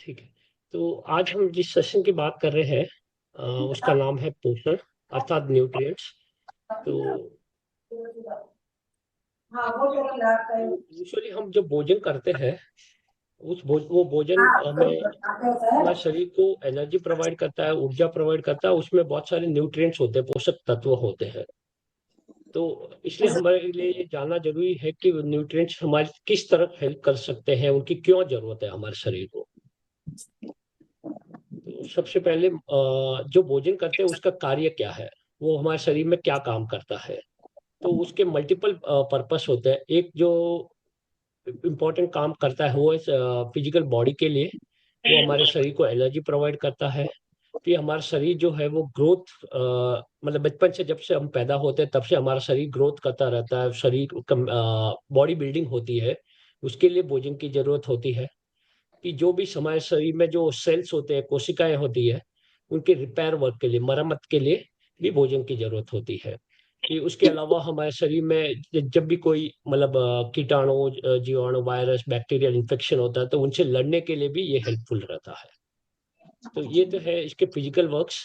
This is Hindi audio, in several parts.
ठीक है। तो आज हम जिस सेशन की बात कर रहे हैं उसका नाम है पोषण अर्थात न्यूट्रिएंट्स। तो यूजुअली हम जो भोजन करते हैं वो भोजन हमें हमारे शरीर को एनर्जी प्रोवाइड करता है, ऊर्जा प्रोवाइड करता है। उसमें बहुत सारे न्यूट्रिएंट्स होते हैं, पोषक तत्व होते हैं। तो इसलिए हमारे लिए ये जानना जरूरी है कि न्यूट्रिएंट्स हमारी किस तरह हेल्प कर सकते हैं, उनकी क्यों जरूरत है हमारे शरीर को। तो सबसे पहले जो भोजन करते हैं उसका कार्य क्या है, वो हमारे शरीर में क्या काम करता है। तो उसके मल्टीपल पर्पस होते हैं। एक जो इम्पोर्टेंट काम करता है वो है फिजिकल बॉडी के लिए। वो हमारे शरीर को एनर्जी प्रोवाइड करता है। फिर हमारा शरीर जो है वो ग्रोथ, मतलब बचपन से जब से हम पैदा होते हैं तब से हमारा शरीर ग्रोथ करता रहता है, शरीर बॉडी बिल्डिंग होती है। उसके लिए भोजन की जरूरत होती है। कि जो भी हमारे शरीर में जो सेल्स होते हैं, कोशिकाएं होती है, उनके रिपेयर वर्क के लिए, मरम्मत के लिए भी भोजन की जरूरत होती है। कि उसके अलावा हमारे शरीर में जब भी कोई मतलब कीटाणु, जीवाणु, वायरस, बैक्टीरियल इन्फेक्शन होता है तो उनसे लड़ने के लिए भी ये हेल्पफुल रहता है। तो ये तो है इसके फिजिकल वर्क्स।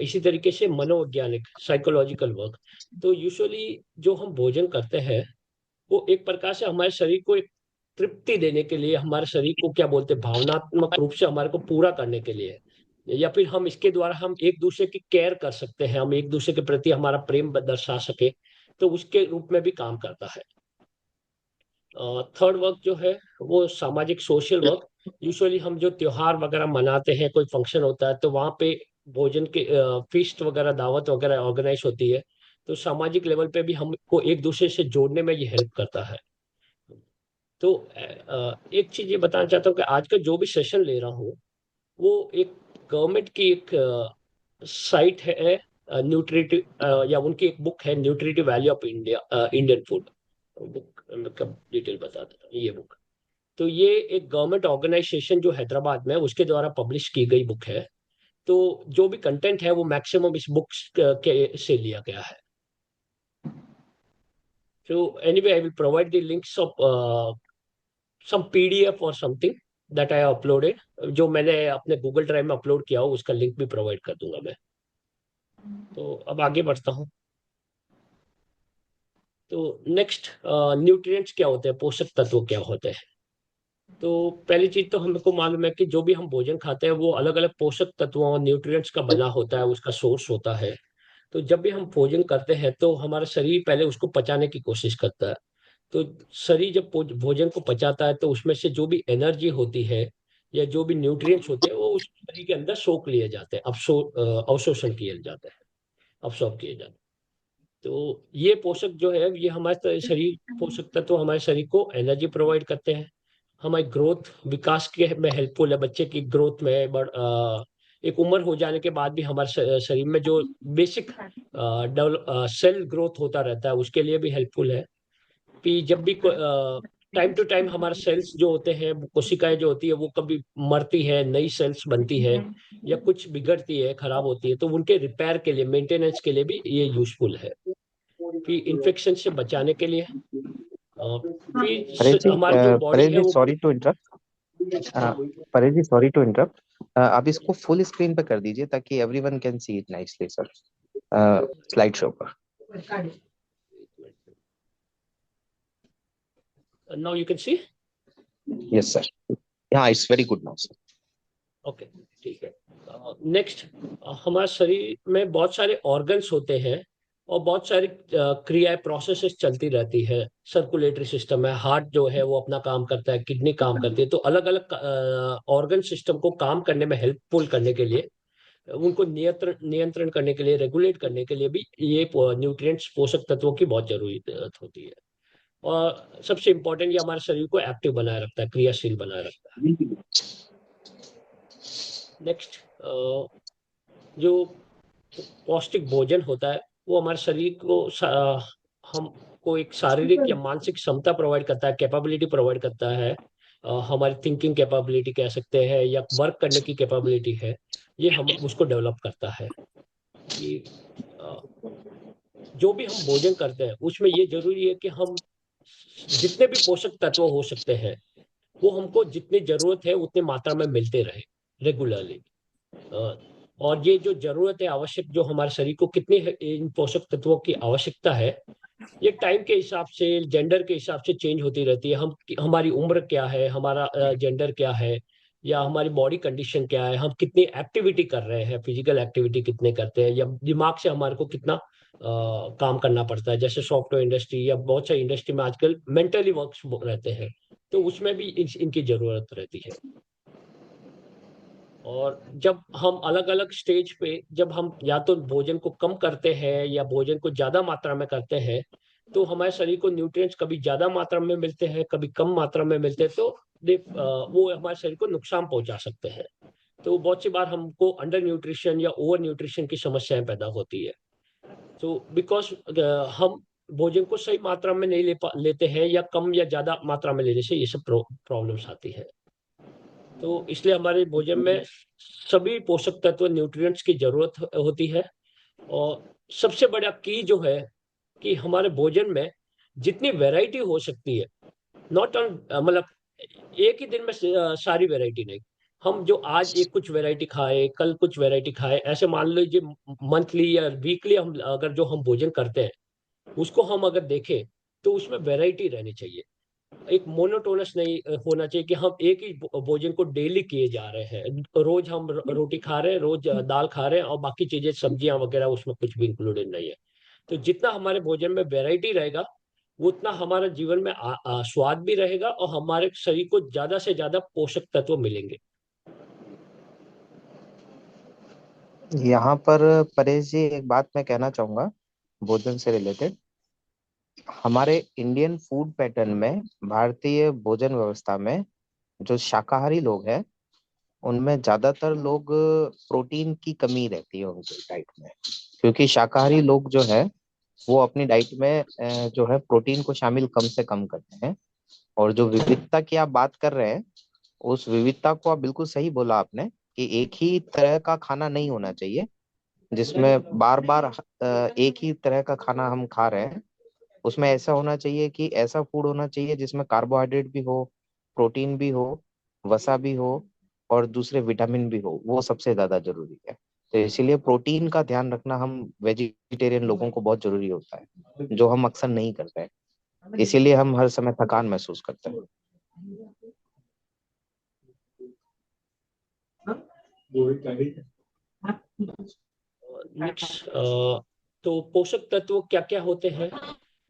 इसी तरीके से मनोवैज्ञानिक साइकोलॉजिकल वर्क। तो यूजुअली जो हम भोजन करते हैं वो एक प्रकार से हमारे शरीर को एक तृप्ति देने के लिए, हमारे शरीर को क्या बोलते हैं, भावनात्मक रूप से हमारे को पूरा करने के लिए। या फिर हम इसके द्वारा हम एक दूसरे की केयर कर सकते हैं, हम एक दूसरे के प्रति हमारा प्रेम दर्शा सके। तो उसके रूप में भी काम करता है। थर्ड वर्क जो है वो सामाजिक सोशल वर्क। यूजुअली हम जो त्योहार वगैरह मनाते हैं, कोई फंक्शन होता है तो वहाँ पे भोजन के फीस्ट वगैरह, दावत वगैरह ऑर्गेनाइज होती है। तो सामाजिक लेवल पे भी हमको एक दूसरे से जोड़ने में ये हेल्प करता है। तो एक चीज ये बताना चाहता हूँ कि आज का जो भी सेशन ले रहा हूँ वो एक गवर्नमेंट की एक साइट है, न्यूट्रिटिव, या उनकी एक बुक है, nutritive value of India, Indian food book. मतलब डिटेल बता देता हूँ, ये बुक। तो ये एक गवर्नमेंट ऑर्गेनाइजेशन जो हैदराबाद में है, उसके द्वारा पब्लिश की गई बुक है। तो जो भी कंटेंट है वो मैक्सिमम इस बुक्स के से लिया गया है। तो anyway I will provide the links of some PDF और समथिंग दैट आई अपलोडेड। जो मैंने अपने गूगल ड्राइव में अपलोड किया हो उसका लिंक भी प्रोवाइड कर दूंगा मैं। तो अब आगे बढ़ता हूँ। तो नेक्स्ट, न्यूट्रिएंट्स क्या होते हैं, पोषक तत्व क्या होते हैं। तो पहली चीज तो हमको मालूम है कि जो भी हम भोजन खाते हैं वो अलग अलग पोषक तत्वों और न्यूट्रिएंट्स का बना होता है, उसका सोर्स होता है। तो जब भी हम भोजन करते हैं तो हमारा शरीर पहले उसको पचाने की कोशिश करता है। तो शरीर जब भोजन को पचाता है तो उसमें से जो भी एनर्जी होती है या जो भी न्यूट्रिएंट्स होते हैं वो उस शरीर के अंदर सोख लिए जाते हैं, अवशोषण किए जाते हैं, अब्सॉर्ब किए जाते हैं। तो ये पोषक जो है ये हमारे शरीर, पोषक तत्व हमारे शरीर को एनर्जी प्रोवाइड करते हैं। हमारी ग्रोथ, विकास के में हेल्पफुल है, बच्चे की ग्रोथ में एक उम्र हो जाने के बाद भी हमारे शरीर में जो बेसिक सेल ग्रोथ होता रहता है उसके लिए भी हेल्पफुल है। कि जब भी टाइम टू टाइम हमारे सेल्स जो होते हैं, कोशिकाएं जो होती है वो कभी मरती है, नई सेल्स बनती है, या कुछ बिगड़ती है, खराब होती है, तो उनके रिपेयर के लिए, मेंटेनेंस के लिए भी ये यूजफुल है। कि इन्फेक्शन से बचाने के लिए। फिर हमारी जो बॉडी परेश है जी वो sorry to interrupt. Paresh ji sorry to interrupt. आप इसको फुल स्क्रीन पे कर दीजिए ताकि everyone can see it nicely sir, slide show पर। Now you can see. Yes sir, हाँ it's very good now sir. Okay, ठीक है। नेक्स्ट, हमारे शरीर में बहुत सारे ऑर्गन्स होते हैं और बहुत सारी क्रियाएं, प्रोसेसेस चलती रहती है। सर्कुलेटरी सिस्टम है, हार्ट जो है वो अपना काम करता है, किडनी काम करती है। तो अलग अलग ऑर्गन सिस्टम को काम करने में हेल्पफुल करने के लिए, उनको नियंत्रण नियंत्रण करने के लिए, रेगुलेट करने के लिए भी ये न्यूट्रिएंट्स, पोषक तत्वों की बहुत जरूरत होती है। और सबसे इम्पोर्टेंट, ये हमारे शरीर को एक्टिव बनाए रखता है, क्रियाशील बनाए रखता है। नेक्स्ट, जो पौष्टिक भोजन होता है वो हमारे शरीर को हमको एक शारीरिक या मानसिक क्षमता प्रोवाइड करता है, कैपेबिलिटी प्रोवाइड करता है। हमारी थिंकिंग कैपेबिलिटी कह सकते हैं, या वर्क करने की कैपेबिलिटी है, ये हम उसको डेवलप करता है। कि अ, जो भी हम भोजन करते हैं उसमें ये जरूरी है कि हम जितने भी पोषक तत्व हो सकते हैं वो हमको जितनी जरूरत है उतनी मात्रा में मिलते रहे रेगुलरली। और ये जो जरूरत है आवश्यक, जो हमारे शरीर को कितनी इन पोषक तत्वों की आवश्यकता है, ये टाइम के हिसाब से, जेंडर के हिसाब से चेंज होती रहती है। हम हमारी उम्र क्या है, हमारा जेंडर क्या है, या हमारी बॉडी कंडीशन क्या है, हम कितनी एक्टिविटी कर रहे हैं, फिजिकल एक्टिविटी कितने करते हैं, या दिमाग से हमारे को कितना काम करना पड़ता है। जैसे सॉफ्टवेयर इंडस्ट्री या बहुत सारी इंडस्ट्री में आजकल मेंटली वर्क्स रहते हैं, तो उसमें भी इनकी जरूरत रहती है। और जब हम अलग अलग स्टेज पे, जब हम या तो भोजन को कम करते हैं या भोजन को ज्यादा मात्रा में करते हैं, तो हमारे शरीर को न्यूट्रिएंट्स कभी ज्यादा मात्रा में मिलते हैं, कभी कम मात्रा में मिलते हैं, तो वो हमारे शरीर को नुकसान पहुंचा सकते हैं। तो बहुत सी बार हमको अंडर न्यूट्रिशन या ओवर न्यूट्रिशन की समस्याएं पैदा होती है। तो बिकॉज हम भोजन को सही मात्रा में नहीं लेते हैं, या कम या ज्यादा मात्रा में लेने से ये सब प्रॉब्लम्स आती है। तो इसलिए हमारे भोजन में सभी पोषक तत्व, न्यूट्रिएंट्स की जरूरत होती है। और सबसे बड़ा की जो है कि हमारे भोजन में जितनी वैरायटी हो सकती है, नॉट ऑन मतलब एक ही दिन में सारी वैरायटी नहीं। हम जो आज एक कुछ वैरायटी खाए, कल कुछ वैरायटी खाए, ऐसे मान लीजिए मंथली या वीकली हम अगर जो हम भोजन करते हैं उसको हम अगर देखें, तो उसमें वैरायटी रहनी चाहिए। एक मोनोटोनस नहीं होना चाहिए कि हम एक ही भोजन को डेली किए जा रहे हैं। रोज हम रोटी खा रहे हैं, रोज दाल खा रहे हैं, और बाकी चीजें सब्जियां वगैरह उसमें कुछ भी इंक्लूडेड नहीं है। तो जितना हमारे भोजन में वैरायटी रहेगा, उतना हमारे जीवन में स्वाद भी रहेगा, और हमारे शरीर को ज्यादा से ज्यादा पोषक तत्व मिलेंगे। यहाँ पर परेश जी एक बात मैं कहना चाहूंगा भोजन से रिलेटेड। हमारे इंडियन फूड पैटर्न में, भारतीय भोजन व्यवस्था में, जो शाकाहारी लोग हैं उनमें ज्यादातर लोग प्रोटीन की कमी रहती है उनके डाइट में। क्योंकि शाकाहारी लोग जो है वो अपनी डाइट में जो है प्रोटीन को शामिल कम से कम करते हैं। और जो विविधता की आप बात कर रहे हैं, उस विविधता को आप बिल्कुल सही बोला आपने कि एक ही तरह का खाना नहीं होना चाहिए जिसमें बार बार एक ही तरह का खाना हम खा रहे हैं। उसमें ऐसा होना चाहिए कि ऐसा फूड होना चाहिए जिसमें कार्बोहाइड्रेट भी हो, प्रोटीन भी हो, वसा भी हो, और दूसरे विटामिन भी हो। वो सबसे ज्यादा जरूरी है। तो इसीलिए प्रोटीन का ध्यान रखना हम वेजिटेरियन लोगों को बहुत जरूरी होता है, जो हम अक्सर नहीं करते हैं। इसीलिए हम हर समय थकान महसूस करते हैं। नेक्स्ट, तो पोषक तत्व क्या क्या होते हैं?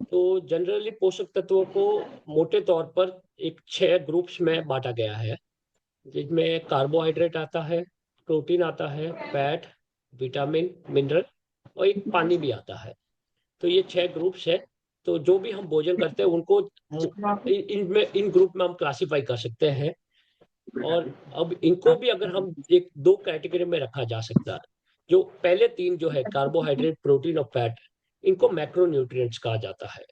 तो जनरली पोषक तत्वों को मोटे तौर पर एक 6 ग्रुप्स में बांटा गया है, जिसमें कार्बोहाइड्रेट आता है, प्रोटीन आता है, फैट, विटामिन, मिनरल, और एक पानी भी आता है। तो ये 6 ग्रुप्स है। तो जो भी हम भोजन करते हैं उनको इनमें इन ग्रुप में हम क्लासिफाई कर सकते हैं। और अब इनको भी अगर हम एक दो कैटेगरी में रखा जा सकता है। जो पहले तीन जो है, कार्बोहाइड्रेट, प्रोटीन और फैट, इनको मैक्रोन्यूट्रिएंट्स कहा जाता है।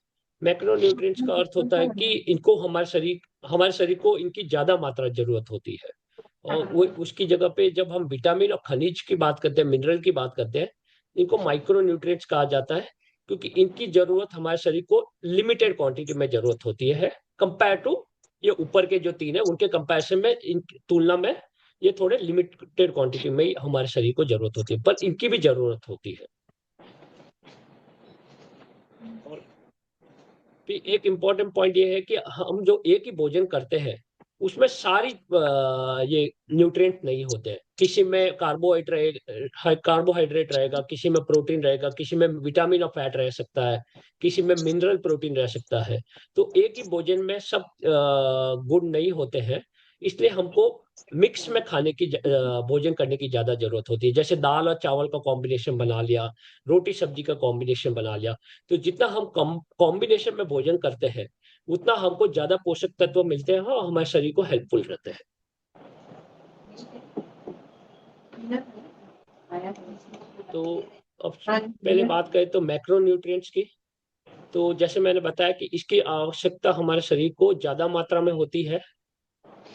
मैक्रोन्यूट्रिएंट्स का अर्थ होता है कि इनको हमारे शरीर को इनकी ज्यादा मात्रा जरूरत होती है। और वो उसकी जगह पे जब हम विटामिन और खनिज की बात करते हैं, मिनरल की बात करते हैं, इनको माइक्रो न्यूट्रिएंट्स कहा जाता है। क्योंकि इनकी जरूरत हमारे शरीर को लिमिटेड क्वांटिटी में जरूरत होती है, कंपेयर टू ये ऊपर के जो तीन है उनके कंपैरिजन में, इन तुलना में ये थोड़े लिमिटेड क्वांटिटी में ही हमारे शरीर को जरूरत होती है, पर इनकी भी जरूरत होती है। और फिर एक इम्पोर्टेंट पॉइंट ये है कि हम जो एक ही भोजन करते हैं उसमें सारी ये न्यूट्रिएंट नहीं होते हैं। किसी में कार्बोहाइड्रेट रहेगा, किसी में प्रोटीन रहेगा, किसी में विटामिन और फैट रह सकता है, किसी में मिनरल प्रोटीन रह सकता है। तो एक ही भोजन में सब गुण नहीं होते हैं। इसलिए हमको मिक्स में भोजन करने की ज्यादा जरूरत होती है। जैसे दाल और चावल का कॉम्बिनेशन बना लिया, रोटी सब्जी का कॉम्बिनेशन बना लिया। तो जितना हम कम कॉम्बिनेशन में भोजन करते हैं, उतना हमको ज्यादा पोषक तत्व मिलते हैं और हमारे शरीर को हेल्पफुल रहते हैं। तो अब पहले बात करें तो मैक्रोन्यूट्रिएंट्स की। तो जैसे मैंने बताया कि इसकी आवश्यकता हमारे शरीर को ज्यादा मात्रा में होती है,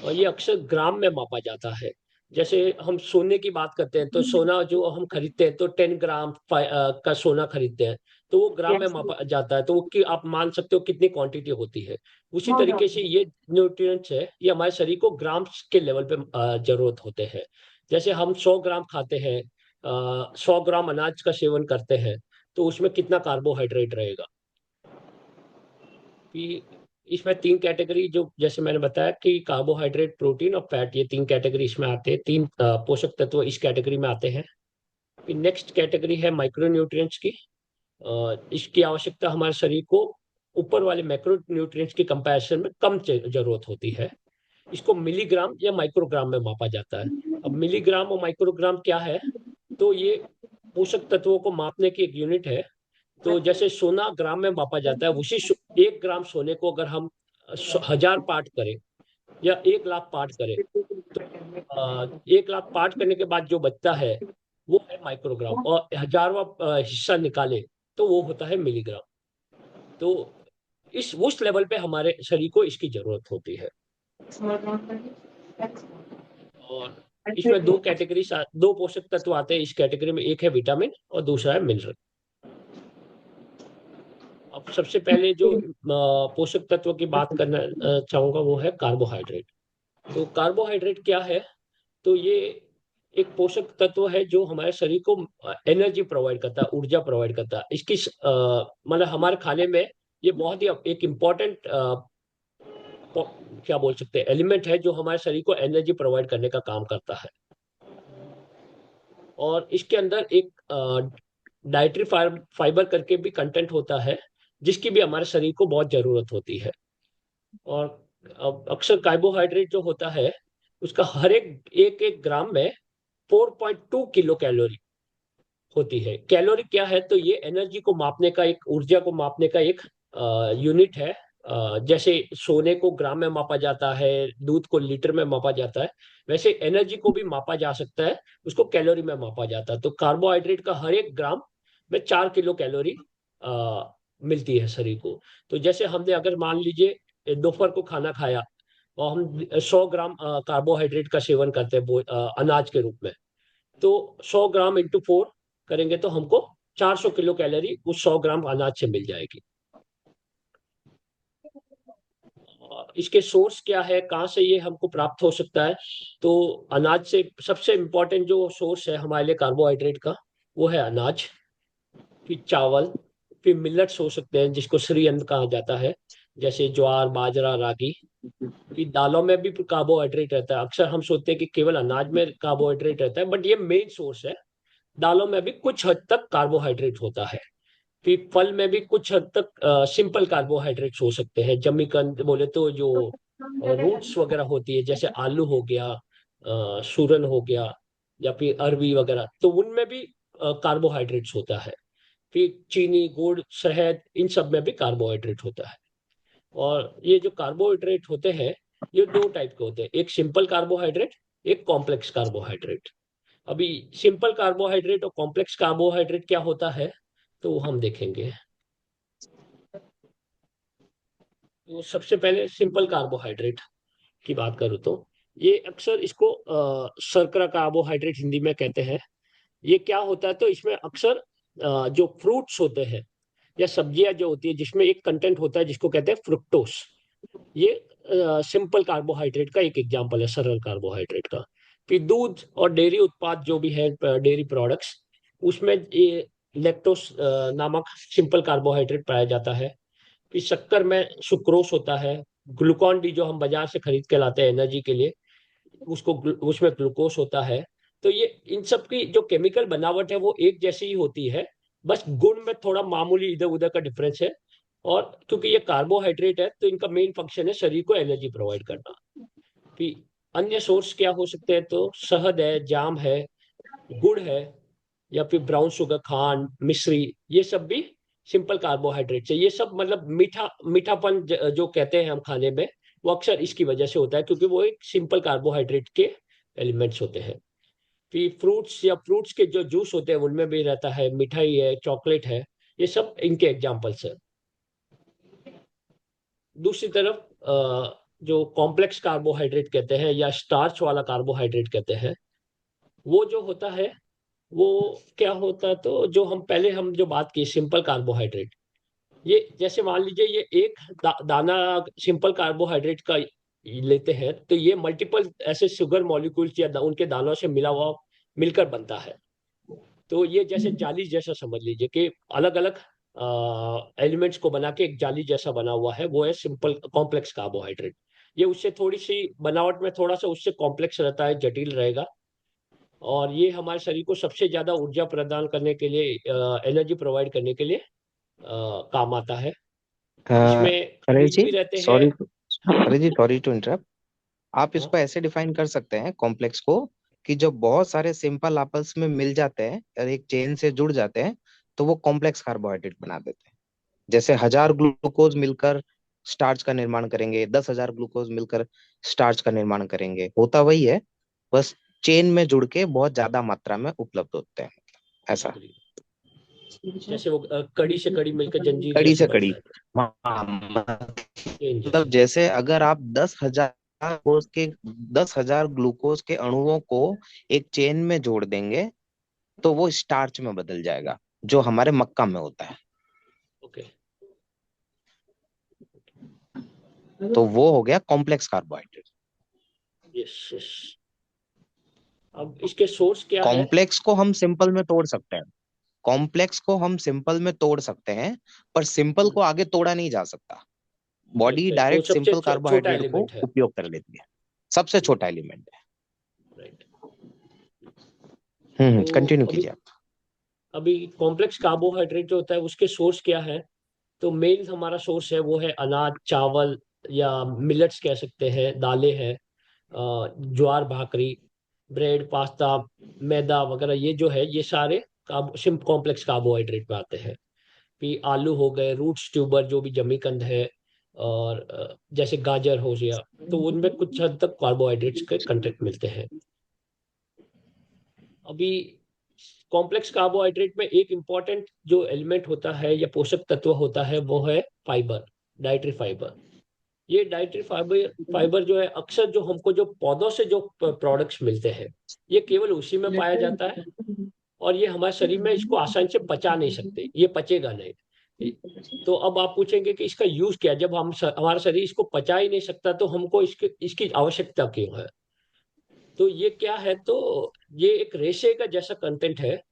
और ये अक्सर ग्राम में मापा जाता है। जैसे हम सोने की बात करते हैं, तो सोना जो हम खरीदते हैं तो 10 ग्राम का सोना खरीदते हैं, तो वो ग्राम में मापा जाता है, तो वो कि आप मान सकते हो कितनी क्वांटिटी होती है। उसी तरीके से ये न्यूट्रिएंट्स है, ये हमारे शरीर को ग्राम्स के लेवल पे जरूरत होते हैं। जैसे हम 100 ग्राम खाते हैं, 100 ग्राम अनाज का सेवन करते हैं, तो उसमें कितना कार्बोहाइड्रेट रहेगा। कि इसमें 3 कैटेगरी, जो जैसे मैंने बताया कि कार्बोहाइड्रेट, प्रोटीन और फैट, ये 3 कैटेगरी इसमें आते हैं, तीन पोषक तत्व इस कैटेगरी में आते हैं। फिर नेक्स्ट कैटेगरी है माइक्रो न्यूट्रिएंट्स की। इसकी आवश्यकता हमारे शरीर को ऊपर वाले मैक्रो न्यूट्रिएंट्स की कंपैरिजन में कम जरूरत होती है। इसको मिलीग्राम या माइक्रोग्राम में मापा जाता है। अब मिलीग्राम और माइक्रोग्राम क्या है, तो ये पोषक तत्वों को मापने की एक यूनिट है। तो जैसे सोना ग्राम में मापा जाता है, उसी 1 ग्राम सोने को अगर हम 1000 पार्ट करें या 1 लाख पार्ट करें, तो 1 लाख पार्ट करने के बाद जो बचता है वो है माइक्रोग्राम, और 1000वां हिस्सा निकाले तो वो होता है मिलीग्राम। तो इस उस लेवल पे हमारे शरीर को इसकी जरूरत होती है। और इसमें दो पोषक तत्व आते हैं इस कैटेगरी में, एक है विटामिन और दूसरा है मिनरल। अब सबसे पहले जो पोषक तत्व की बात करना चाहूंगा वो है कार्बोहाइड्रेट। तो कार्बोहाइड्रेट क्या है, तो ये एक पोषक तत्व है जो हमारे शरीर को एनर्जी प्रोवाइड करता है, ऊर्जा प्रोवाइड करता है। इसकी मतलब हमारे खाने में ये बहुत ही एक इम्पॉर्टेंट क्या बोल सकते हैं एलिमेंट है, जो हमारे शरीर को एनर्जी प्रोवाइड करने का काम करता है। और इसके अंदर एक डाइटरी फाइबर करके भी कंटेंट होता है, जिसकी भी हमारे शरीर को बहुत जरूरत होती है। और अक्सर कार्बोहाइड्रेट जो होता है, उसका हर एक एक एक ग्राम में 4.2 किलो कैलोरी होती है। कैलोरी क्या है, तो ये एनर्जी को मापने का, एक ऊर्जा को मापने का एक यूनिट है। जैसे सोने को ग्राम में मापा जाता है, दूध को लीटर में मापा जाता है, वैसे एनर्जी को भी मापा जा सकता है, उसको कैलोरी में मापा जाता है। तो कार्बोहाइड्रेट का हर एक ग्राम में 4 किलो कैलोरी मिलती है शरीर को। तो जैसे हमने अगर मान लीजिए दोपहर को खाना खाया और हम 100 ग्राम कार्बोहाइड्रेट का सेवन करते हैं अनाज के रूप में, तो 100 ग्राम इंटू 4 करेंगे तो हमको 400 किलो कैलोरी उस 100 ग्राम अनाज से मिल जाएगी। इसके सोर्स क्या है, कहाँ से ये हमको प्राप्त हो सकता है, तो अनाज से सबसे इम्पोर्टेंट जो सोर्स है हमारे लिए कार्बोहाइड्रेट का, वो है अनाज। फिर चावल, फिर मिलेट्स हो सकते हैं जिसको श्री अन्न कहा जाता है, जैसे ज्वार, बाजरा, रागी। फिर दालों में भी कार्बोहाइड्रेट रहता है। अक्सर हम सोचते हैं कि केवल अनाज में कार्बोहाइड्रेट रहता है, बट ये मेन सोर्स है। दालों में भी कुछ हद तक कार्बोहाइड्रेट होता है। फिर फल में भी कुछ हद तक सिंपल कार्बोहाइड्रेट्स हो सकते हैं। जमीकंद बोले तो जो रूट्स वगैरह होती है, जैसे आलू हो गया, सूरन हो गया, या फिर अरवी वगैरह, तो उनमें भी कार्बोहाइड्रेट्स होता है। फिर चीनी, गुड़, शहद, इन सब में भी कार्बोहाइड्रेट होता है। और ये जो कार्बोहाइड्रेट होते हैं, ये दो टाइप के होते हैं, एक सिंपल कार्बोहाइड्रेट, एक कॉम्प्लेक्स कार्बोहाइड्रेट। अभी सिंपल कार्बोहाइड्रेट और कॉम्प्लेक्स कार्बोहाइड्रेट क्या होता है, तो वो हम देखेंगे। तो सबसे पहले सिंपल कार्बोहाइड्रेट की बात करूँ तो ये अक्सर इसको शर्करा कार्बोहाइड्रेट हिंदी में कहते हैं। ये क्या होता है, तो इसमें अक्सर जो फ्रूट्स होते हैं या सब्जियां जो होती है, जिसमें एक कंटेंट होता है जिसको कहते हैं फ्रुक्टोस, ये सिंपल कार्बोहाइड्रेट का एक एग्जांपल है, सरल कार्बोहाइड्रेट का। फिर दूध और डेयरी उत्पाद जो भी है, डेयरी प्रोडक्ट्स, उसमें ये लेक्टोस नामक सिंपल कार्बोहाइड्रेट पाया जाता है। फिर शक्कर में सुक्रोस होता है। ग्लूकॉन डी जो हम बाजार से खरीद के लाते हैं एनर्जी के लिए, उसमें ग्लूकोस होता है। तो ये इन सब की जो केमिकल बनावट है वो एक जैसी ही होती है, बस गुण में थोड़ा मामूली इधर उधर का डिफरेंस है। और क्योंकि ये कार्बोहाइड्रेट है, तो इनका मेन फंक्शन है शरीर को एनर्जी प्रोवाइड करना। फिर अन्य सोर्स क्या हो सकते हैं, तो शहद है, जाम है, गुड़ है, या फिर ब्राउन शुगर, खांड, मिश्री, ये सब भी सिंपल कार्बोहाइड्रेट है। ये सब मतलब मीठापन जो कहते हैं हम खाने में, वो अक्सर इसकी वजह से होता है, क्योंकि वो एक सिंपल कार्बोहाइड्रेट के एलिमेंट्स होते हैं। फिर फ्रूट्स या फ्रूट्स के जो जूस होते हैं उनमें भी रहता है, मिठाई है, चॉकलेट है, ये सब इनके एग्जाम्पल्स है। दूसरी तरफ जो कॉम्प्लेक्स कार्बोहाइड्रेट कहते हैं या स्टार्च वाला कार्बोहाइड्रेट कहते हैं, वो जो होता है, वो क्या होता है, तो जो हम जो बात की सिंपल कार्बोहाइड्रेट, ये जैसे मान लीजिए ये एक दाना सिंपल कार्बोहाइड्रेट का लेते हैं, तो ये मल्टीपल ऐसे शुगर मॉलिक्यूल्स या उनके दानों से मिला हुआ मिलकर बनता है। तो ये जैसे जाली जैसा समझ लीजिए कि अलग अलग एलिमेंट्स को बना के एक जाली जैसा बना हुआ है, वो है सिंपल कॉम्प्लेक्स कार्बोहाइड्रेट। ये उससे थोड़ी सी बनावट में थोड़ा सा उससे कॉम्प्लेक्स रहता है, जटिल रहेगा। और ये हमारे शरीर को सबसे ज्यादा ऊर्जा प्रदान करने के लिए, एनर्जी प्रोवाइड करने के लिए काम आता है। इसमें परेश खनिज जी भी रहते हैं। सॉरी, हाँ। Paresh ji sorry to interrupt. आप हाँ। इसको ऐसे डिफाइन कर सकते हैं कॉम्प्लेक्स को, कि जब बहुत सारे सिंपल आपस में मिल जाते हैं और एक चेन से जुड़ जाते हैं, तो वो कॉम्प्लेक्स कार्बोहाइड्रेट बना देते हैं। जैसे 1000 ग्लूकोज मिलकर स्टार्च का निर्माण करेंगे, 10,000 ग्लूकोज मिलकर स्टार्च का निर्माण करेंगे, होता वही है, बस चेन में जुड़ के बहुत ज्यादा मात्रा में उपलब्ध होते हैं, ऐसा। agree। जैसे वो कड़ी से कड़ी मिलकर जंजीर कड़ी जैसे से बनता कड़ी। है, हाँ, चेन मतलब जैसा। जैसे अगर आप 10,000 ग्लूकोज के अणुओं को एक चेन में जोड़ देंगे, तो वो स्टार्च में बदल जाएगा, जो हमारे मक्का में होता है। ओके। तो वो हो गया कॉम्प्लेक्स कार्बोहाइड्रेट। Yes yes. अब इसके सोर्स क्या है? कॉम्प्लेक्स को हम सिंपल में तोड़ सकते हैं, कॉम्प्लेक्स को हम सिंपल में तोड़ सकते हैं, पर सिंपल को आगे तोड़ा नहीं जा सकता। राइट बॉडी राइट, वो डायरेक्ट सबसे सिंपल छोटा कार्बोहाइड्रेट को एलिमेंट है। उपयोग कर लेती है, सबसे छोटा एलिमेंट है। राइट। तो कंटिन्यू अभी कीजिए आप। अभी कॉम्प्लेक्स कार्बोहाइड्रेट जो होता है उसके सोर्स क्या है? तो मेन हमारा सोर्स है वो है अनाज, चावल या मिलेट्स कह सकते हैं, दालें हैं, ज्वार भाकरी, ब्रेड, पास्ता, मैदा वगैरह, ये जो है ये सारे कॉम्प्लेक्स कार्बोहाइड्रेट में आते हैं। फिर आलू हो गए, रूट्स, ट्यूबर जो भी जमीकंद है, और जैसे गाजर हो गया, तो उनमें कुछ हद तक कार्बोहाइड्रेट्स के कंटेंट मिलते हैं। अभी कॉम्प्लेक्स कार्बोहाइड्रेट में एक इंपॉर्टेंट जो एलिमेंट होता है या पोषक तत्व होता है वो है फाइबर, डाइटरी फाइबर। ये डाइटरी फाइबर फाइबर जो है अक्सर जो हमको जो पौधों से जो प्रोडक्ट्स मिलते हैं, ये केवल उसी में पाया जाता है। और ये हमारे शरीर में इसको आसानी से पचा नहीं सकते, ये पचेगा नहीं। तो अब आप पूछेंगे कि इसका यूज क्या है? जब हमारा शरीर इसको पचा ही नहीं सकता तो हमको इसके इसकी आवश्यकता क्यों है? तो ये क्या है, तो ये एक रेशे का जैसा कंटेंट है,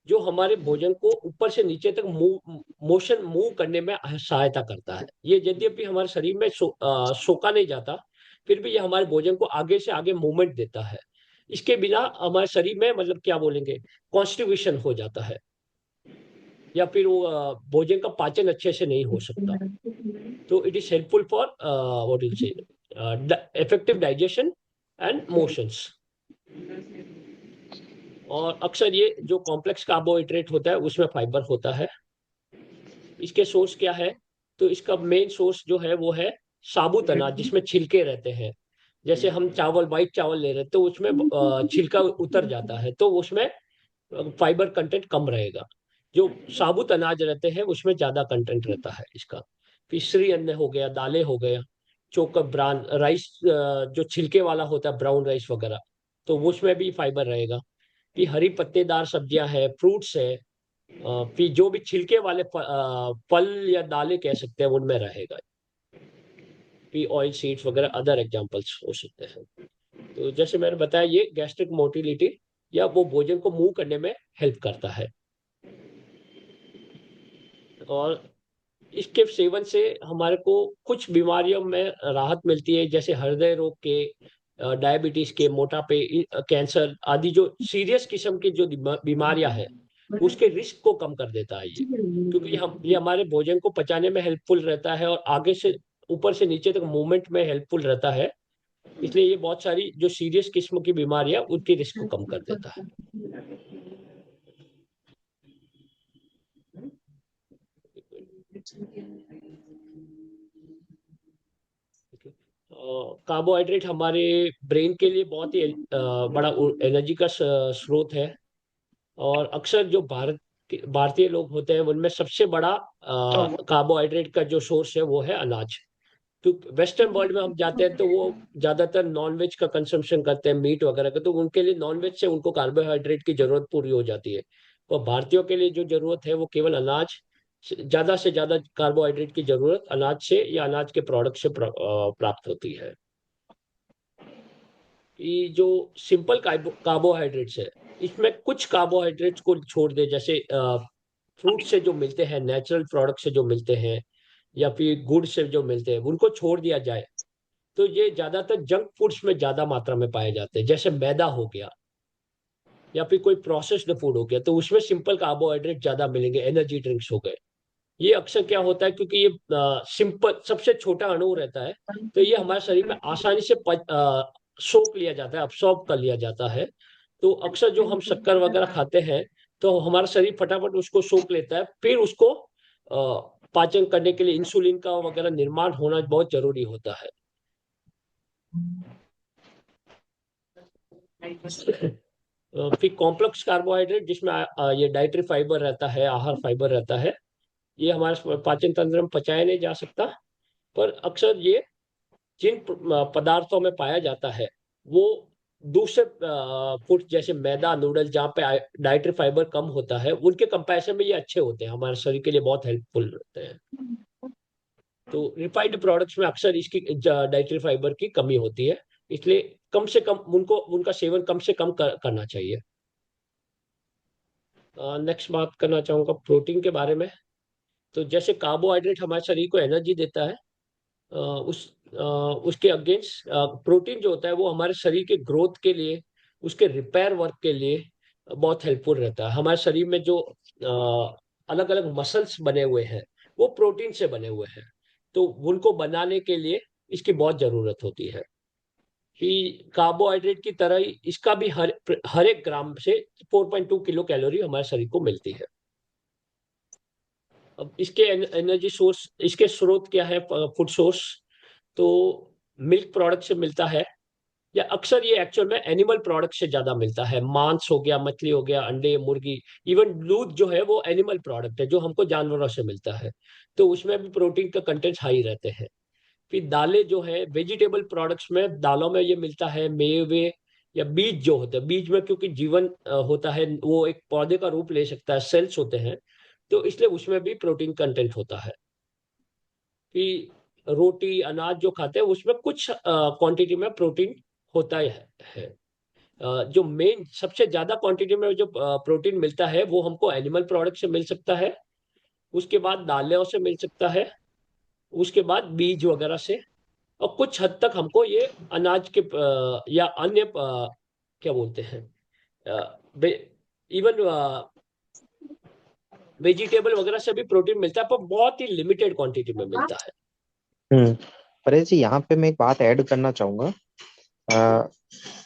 जो हमारे भोजन को ऊपर से नीचे तक मूव करने में सहायता करता है। ये यद्यपि हमारे शरीर में सोखा नहीं जाता, फिर भी ये हमारे भोजन को आगे से आगे मूवमेंट देता है। इसके बिना हमारे शरीर में मतलब क्या बोलेंगे, कॉन्स्टिट्यूशन हो जाता है, या फिर वो भोजन का पाचन अच्छे से नहीं हो सकता। तो it is helpful for what will say effective digestion and motions. और अक्सर ये जो कॉम्प्लेक्स कार्बोहाइड्रेट होता है उसमें फाइबर होता है। इसके सोर्स क्या है? तो इसका मेन सोर्स जो है वो है साबुत अनाज जिसमें छिलके रहते हैं। जैसे हम चावल, वाइट चावल ले रहे हैं तो उसमें छिलका उतर जाता है, तो उसमें फाइबर कंटेंट कम रहेगा। जो साबुत अनाज रहते हैं उसमें ज्यादा कंटेंट रहता है इसका। फिर अन्न हो गया, दालें हो गया, चोकर ब्रान राइस, जो छिलके वाला होता है ब्राउन राइस वगैरह, तो उसमें भी फाइबर रहेगा। फिर हरी पत्तेदार सब्जियां है, फ्रूट्स है, फिर जो भी छिलके वाले फल या दालें कह सकते हैं उनमें रहेगा। फिर ऑयल सीड्स वगैरह अदर एग्जांपल्स हो सकते हैं। तो जैसे मैंने बताया, ये गैस्ट्रिक मोटिलिटी या वो भोजन को मूव करने में हेल्प करता है। और इसके सेवन से हमारे को कुछ बीमारियों में राहत मिलती है, जैसे हृदय रोग के, डायबिटीज के, मोटापे, कैंसर आदि जो सीरियस किस्म की जो बीमारियां हैं, उसके रिस्क को कम कर देता है ये। क्योंकि हम ये हमारे भोजन को पचाने में हेल्पफुल रहता है और आगे से ऊपर से नीचे तक मूवमेंट में हेल्पफुल रहता है। इसलिए ये बहुत सारी जो सीरियस किस्म की बीमारियां उनकी रिस्क को कम कर देता है। कार्बोहाइड्रेट हमारे ब्रेन के लिए बहुत ही बड़ा एनर्जी का स्रोत है। और अक्सर जो भारतीय लोग होते हैं उनमें सबसे बड़ा कार्बोहाइड्रेट का जो सोर्स है वो है अनाज। क्योंकि वेस्टर्न वर्ल्ड में हम जाते हैं तो वो ज्यादातर नॉनवेज का कंजम्पशन करते हैं, मीट वगैरह का, तो उनके लिए नॉनवेज से उनको कार्बोहाइड्रेट की जरूरत पूरी हो जाती है। और भारतीयों के लिए जो जरूरत है वो केवल अनाज ज्यादा से ज्यादा कार्बोहाइड्रेट की जरूरत अनाज से या अनाज के प्रोडक्ट से प्राप्त होती है। ये जो सिंपल कार्बोहाइड्रेट्स है, इसमें कुछ कार्बोहाइड्रेट्स को छोड़ दे, जैसे फ्रूट से जो मिलते हैं, नेचुरल प्रोडक्ट से जो मिलते हैं, या फिर गुड़ से जो मिलते हैं, उनको छोड़ दिया जाए, तो ये ज्यादातर जंक फूड्स में ज्यादा मात्रा में पाए जाते हैं, जैसे मैदा हो गया या फिर कोई प्रोसेस्ड फूड हो गया, तो उसमें सिंपल कार्बोहाइड्रेट ज्यादा मिलेंगे। एनर्जी ड्रिंक्स हो गए, ये अक्सर क्या होता है, क्योंकि ये सिंपल सबसे छोटा अणु रहता है, तो ये हमारे शरीर में आसानी से सोख लिया जाता है, अब्सॉर्ब कर लिया जाता है। तो अक्सर जो हम शक्कर वगैरह खाते हैं, तो हमारा शरीर फटाफट उसको सोख लेता है, फिर उसको पाचन करने के लिए इंसुलिन का वगैरह निर्माण होना बहुत जरूरी होता है। फिर कॉम्प्लेक्स कार्बोहाइड्रेट, जिसमें ये डाइटरी फाइबर रहता है, आहार फाइबर रहता है, ये हमारे पाचन तंत्र में पचाया नहीं जा सकता, पर अक्सर ये जिन पदार्थों में पाया जाता है, वो दूसरे फूड जैसे मैदा, नूडल, जहाँ पे डाइटरी फाइबर कम होता है, उनके कंपैरिजन में ये अच्छे होते हैं, हमारे शरीर के लिए बहुत हेल्पफुल रहते हैं। तो रिफाइंड प्रोडक्ट्स में अक्सर इसकी डाइटरी फाइबर की कमी होती है, इसलिए कम से कम उनको उनका सेवन कम से कम करना चाहिए। नेक्स्ट बात करना चाहूंगा प्रोटीन के बारे में। तो जैसे कार्बोहाइड्रेट हमारे शरीर को एनर्जी देता है, अ, उस उसके अगेंस्ट प्रोटीन जो होता है वो हमारे शरीर के ग्रोथ के लिए, उसके रिपेयर वर्क के लिए बहुत हेल्पफुल रहता है। हमारे शरीर में जो अलग अलग मसल्स बने हुए हैं, वो प्रोटीन से बने हुए हैं, तो उनको बनाने के लिए इसकी बहुत जरूरत होती है। कि कार्बोहाइड्रेट की तरह ही इसका भी हर एक ग्राम से 4.2 किलो कैलोरी हमारे शरीर को मिलती है। अब इसके एनर्जी सोर्स, इसके स्रोत क्या है, फूड सोर्स, तो मिल्क प्रोडक्ट से मिलता है, या अक्सर ये एक्चुअल में एनिमल प्रोडक्ट से ज्यादा मिलता है। मांस हो गया, मछली हो गया, अंडे, मुर्गी, इवन दूध जो है वो एनिमल प्रोडक्ट है जो हमको जानवरों से मिलता है, तो उसमें भी प्रोटीन का कंटेंट हाई रहते हैं। फिर दालें जो है, वेजिटेबल प्रोडक्ट्स में दालों में ये मिलता है, मेवे या बीज जो होते हैं, बीज में क्योंकि जीवन होता है, वो एक पौधे का रूप ले सकता है, सेल्स होते हैं, तो इसलिए उसमें भी प्रोटीन कंटेंट होता है। कि रोटी, अनाज जो खाते हैं उसमें कुछ क्वांटिटी में प्रोटीन होता है। जो मेन सबसे ज्यादा क्वांटिटी में जो प्रोटीन मिलता है वो हमको एनिमल प्रोडक्ट से मिल सकता है, उसके बाद दालों से मिल सकता है, उसके बाद बीज वगैरह से, और कुछ हद तक हमको ये अनाज के या अन्य क्या बोलते हैं, इवन वेजिटेबल वगैरह से भी प्रोटीन मिलता है, पर बहुत ही लिमिटेड क्वांटिटी में मिलता है। हम्म। परेश जी, यहाँ पे मैं एक बात ऐड करना चाहूंगा। अ,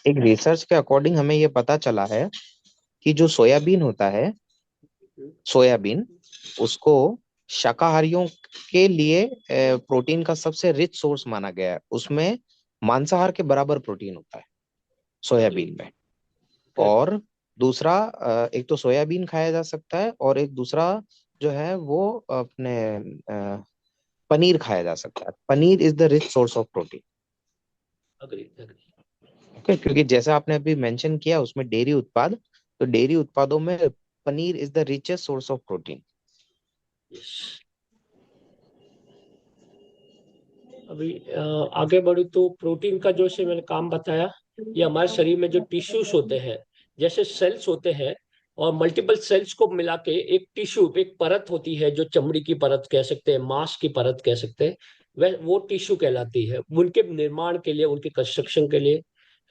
एक रिसर्च के अकॉर्डिंग हमें ये पता चला है कि जो सोयाबीन होता है, सोयाबीन, उसको शाकाहारियों के लिए प्रोटीन का सबसे रिच सोर्स माना गया है। उसमें मांसाहार के बराबर प्रोटीन होता है अग्री। सोयाबीन में। और दूसरा, एक तो सोयाबीन खाया जा सकता है, और एक दूसरा जो है वो अपने पनीर खाया जा सकता है। Paneer is the rich source of protein. Agree agree. Okay, क्योंकि जैसा आपने अभी मेंशन किया उसमें डेयरी उत्पाद, तो डेयरी उत्पादों में paneer is the richest source of protein. Yes. अभी आगे बढ़ू तो प्रोटीन का जो से मैंने काम बताया, ये हमारे शरीर में जो टिश्यूज होते हैं, जैसे सेल्स होते हैं, और मल्टीपल सेल्स को मिला के एक टिश्यू, एक परत होती है, जो चमड़ी की परत कह सकते हैं, मांस की परत कह सकते हैं, वह वो टिश्यू कहलाती है। उनके निर्माण के लिए, उनके कंस्ट्रक्शन के लिए,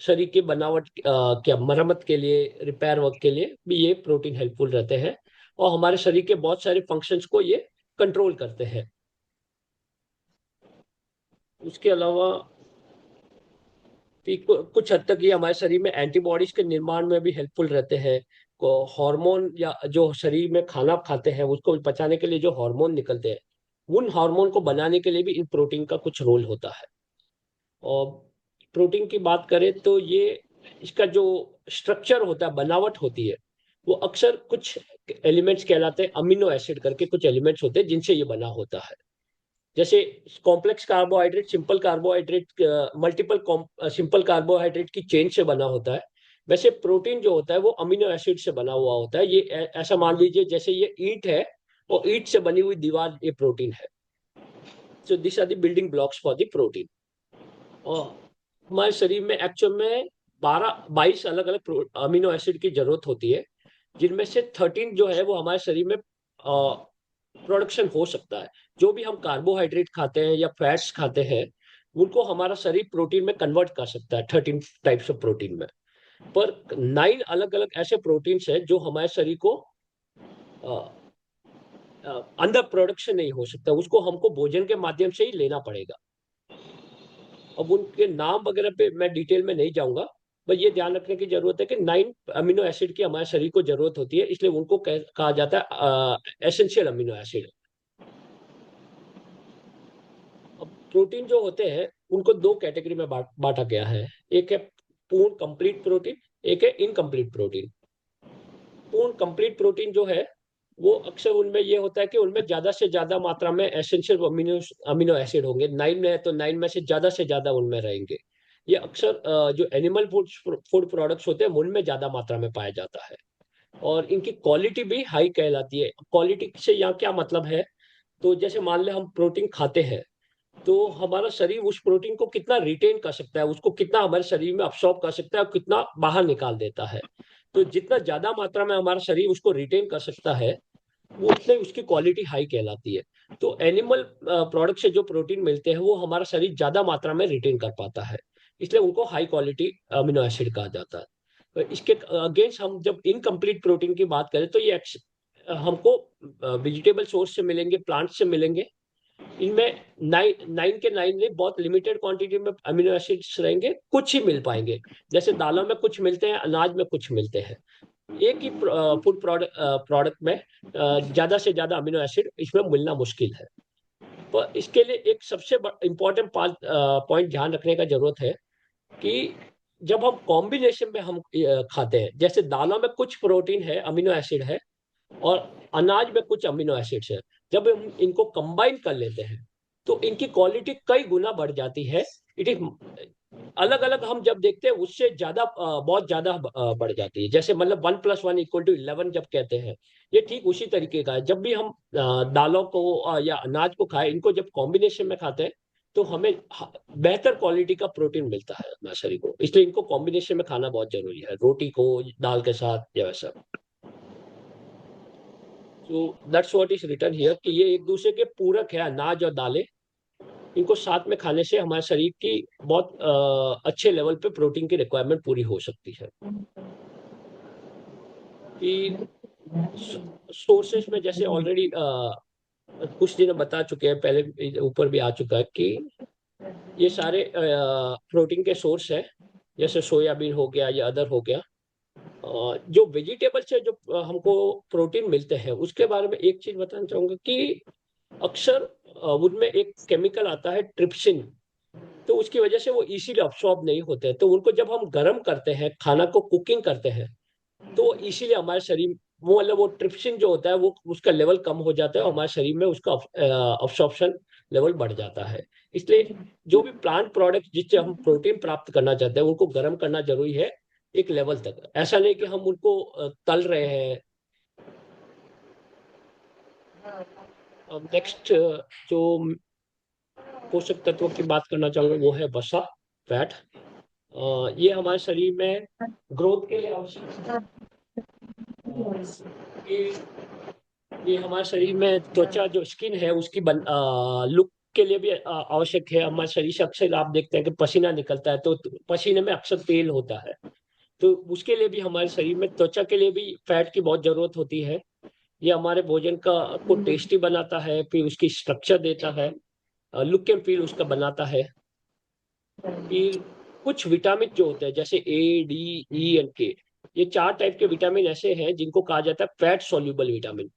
शरीर की बनावट क्या मरम्मत के लिए, रिपेयर वर्क के लिए भी ये प्रोटीन हेल्पफुल रहते हैं, और हमारे शरीर के बहुत सारे फंक्शंस को ये कंट्रोल करते हैं। उसके अलावा कुछ हद तक ये हमारे शरीर में एंटीबॉडीज के निर्माण में भी हेल्पफुल रहते हैं। को हार्मोन, या जो शरीर में खाना खाते हैं उसको पचाने के लिए जो हार्मोन निकलते हैं, उन हार्मोन को बनाने के लिए भी इन प्रोटीन का कुछ रोल होता है। और प्रोटीन की बात करें तो ये इसका जो स्ट्रक्चर होता है, बनावट होती है, वो अक्सर कुछ एलिमेंट्स कहलाते हैं, अमीनो एसिड करके कुछ एलिमेंट्स होते हैं जिनसे ये बना होता है। जैसे complex carbohydrate, simple carbohydrate, multiple simple carbohydrate की चेन से बना होता है। वैसे प्रोटीन जो होता है वो अमीनो एसिड से बना हुआ होता है। ये ऐसा मान लीजिए जैसे ये ईंट है और ईंट से बनी हुई दीवार ये प्रोटीन है। So this are the building blocks for the protein. और हमारे शरीर में एक्चुअल में 22 अलग अलग अमीनो एसिड की जरूरत होती है, जिनमें से 13 जो है वो हमारे शरीर में प्रोडक्शन हो सकता है। जो भी हम कार्बोहाइड्रेट खाते हैं या फैट्स खाते हैं, उनको हमारा शरीर प्रोटीन में कन्वर्ट कर सकता है 13 टाइप्स ऑफ प्रोटीन में। पर 9 अलग अलग ऐसे प्रोटीन्स हैं जो हमारे शरीर को अंदर प्रोडक्शन नहीं हो सकता, उसको हमको भोजन के माध्यम से ही लेना पड़ेगा। अब उनके नाम वगैरह पे मैं डिटेल में नहीं जाऊंगा, बस ये ध्यान रखने की जरूरत है कि 9 अमीनो एसिड की हमारे शरीर को जरूरत होती है, इसलिए उनको कहा जाता है एसेंशियल अमीनो एसिड। अब प्रोटीन जो होते हैं उनको दो कैटेगरी में बांटा गया है। एक है पूर्ण कंप्लीट प्रोटीन, एक है इनकम्प्लीट प्रोटीन। पूर्ण कंप्लीट प्रोटीन जो है वो अक्सर उनमें ये होता है कि उनमें ज्यादा से ज्यादा मात्रा में एसेंशियल अमीनो अमीनो एसिड होंगे। 9 में है तो 9 में से ज्यादा उनमें रहेंगे। ये अक्सर जो एनिमल फूड प्रोडक्ट्स होते हैं उनमें ज्यादा मात्रा में पाया जाता है। और इनकी क्वालिटी भी हाई कहलाती है। क्वालिटी से यहाँ क्या मतलब है, तो जैसे मान ले हम प्रोटीन खाते हैं, तो हमारा शरीर उस प्रोटीन को कितना रिटेन कर सकता है, उसको कितना हमारे शरीर में अब्सॉर्ब कर सकता है और कितना बाहर निकाल देता है। तो जितना ज्यादा मात्रा में हमारा शरीर उसको रिटेन कर सकता है, वो उतने उसकी क्वालिटी हाई कहलाती है। तो एनिमल प्रोडक्ट से जो प्रोटीन मिलते हैं वो हमारा शरीर ज्यादा मात्रा में रिटेन कर पाता है, इसलिए उनको हाई क्वालिटी अमीनो एसिड कहा जाता है। तो इसके अगेंस्ट हम जब इनकम्प्लीट प्रोटीन की बात करें तो ये हमको वेजिटेबल सोर्स से मिलेंगे, प्लांट से मिलेंगे। इनमें 9 नहीं, बहुत लिमिटेड क्वांटिटी में अमीनो एसिड्स रहेंगे, कुछ ही मिल पाएंगे। जैसे दालों में कुछ मिलते हैं, अनाज में कुछ मिलते हैं। एक ही फूड प्रोडक्ट में ज्यादा से ज्यादा अमीनो एसिड इसमें मिलना मुश्किल है। पर इसके लिए एक सबसे इंपॉर्टेंट पॉइंट ध्यान रखने का जरूरत है कि जब हम कॉम्बिनेशन में हम खाते हैं, जैसे दालों में कुछ प्रोटीन है, अमीनो एसिड है, और अनाज में कुछ अमीनो एसिड्स है, जब हम इनको कंबाइन कर लेते हैं तो इनकी क्वालिटी कई गुना बढ़ जाती है। इट इज अलग अलग हम जब देखते हैं उससे ज्यादा बहुत ज्यादा बढ़ जाती है। जैसे मतलब 1+1=11 जब कहते हैं, ये ठीक उसी तरीके का है। जब भी हम दालों को या अनाज को खाएं, इनको जब कॉम्बिनेशन में खाते हैं तो हमें बेहतर क्वालिटी का प्रोटीन मिलता है हमारे शरीर को। इसलिए इनको कॉम्बिनेशन में खाना बहुत जरूरी है, रोटी को दाल के साथ या वैसा। तो that's what is written here कि ये एक दूसरे के पूरक है, अनाज और दालें। इनको साथ में खाने से हमारे शरीर की बहुत अच्छे लेवल पे प्रोटीन की रिक्वायरमेंट पूरी हो सकती है। कि सोर्सेस में जैसे ऑलरेडी कुछ दिन बता चुके हैं, पहले ऊपर भी आ चुका है कि ये सारे प्रोटीन के सोर्स है, जैसे सोयाबीन हो गया या अदर हो गया। जो वेजिटेबल से जो हमको प्रोटीन मिलते हैं उसके बारे में एक चीज बताना चाहूंगा कि अक्सर उनमें एक केमिकल आता है ट्रिप्सिन, तो उसकी वजह से वो इजीली अब्सॉर्ब नहीं होते हैं। तो उनको जब हम गर्म करते हैं, खाना को कुकिंग करते हैं, तो इसीलिए हमारे शरीर वो मतलब वो ट्रिप्सिन जो होता है वो उसका लेवल कम हो जाता है और हमारे शरीर में उसका अब्सॉर्प्शन लेवल बढ़ जाता है। इसलिए जो भी प्लांट प्रोडक्ट जिससे हम प्रोटीन प्राप्त करना चाहते हैं उनको गर्म करना जरूरी है एक लेवल तक। ऐसा नहीं कि हम उनको तल रहे हैं। अब नेक्स्ट जो पोषक तत्वों की बात करना चाहूंगा वो है वसा, फैट। ये हमारे शरीर में ग्रोथ के लिए आवश्यक है। ये ये हमारे शरीर में त्वचा जो स्किन है उसकी लुक के लिए भी आवश्यक है। हमारे शरीर से अक्सर आप देखते हैं कि पसीना निकलता है, तो पसीने में अक्सर तेल होता है, तो उसके लिए भी हमारे शरीर में त्वचा के लिए भी फैट की बहुत जरूरत होती है। ये हमारे भोजन का को टेस्टी बनाता है, फिर उसकी स्ट्रक्चर देता है, लुक एंड फील उसका बनाता है। फिर कुछ विटामिन जो होते हैं जैसे A, D, E and K, ये 4 टाइप के विटामिन ऐसे हैं जिनको कहा जाता है फैट सोल्यूबल विटामिन।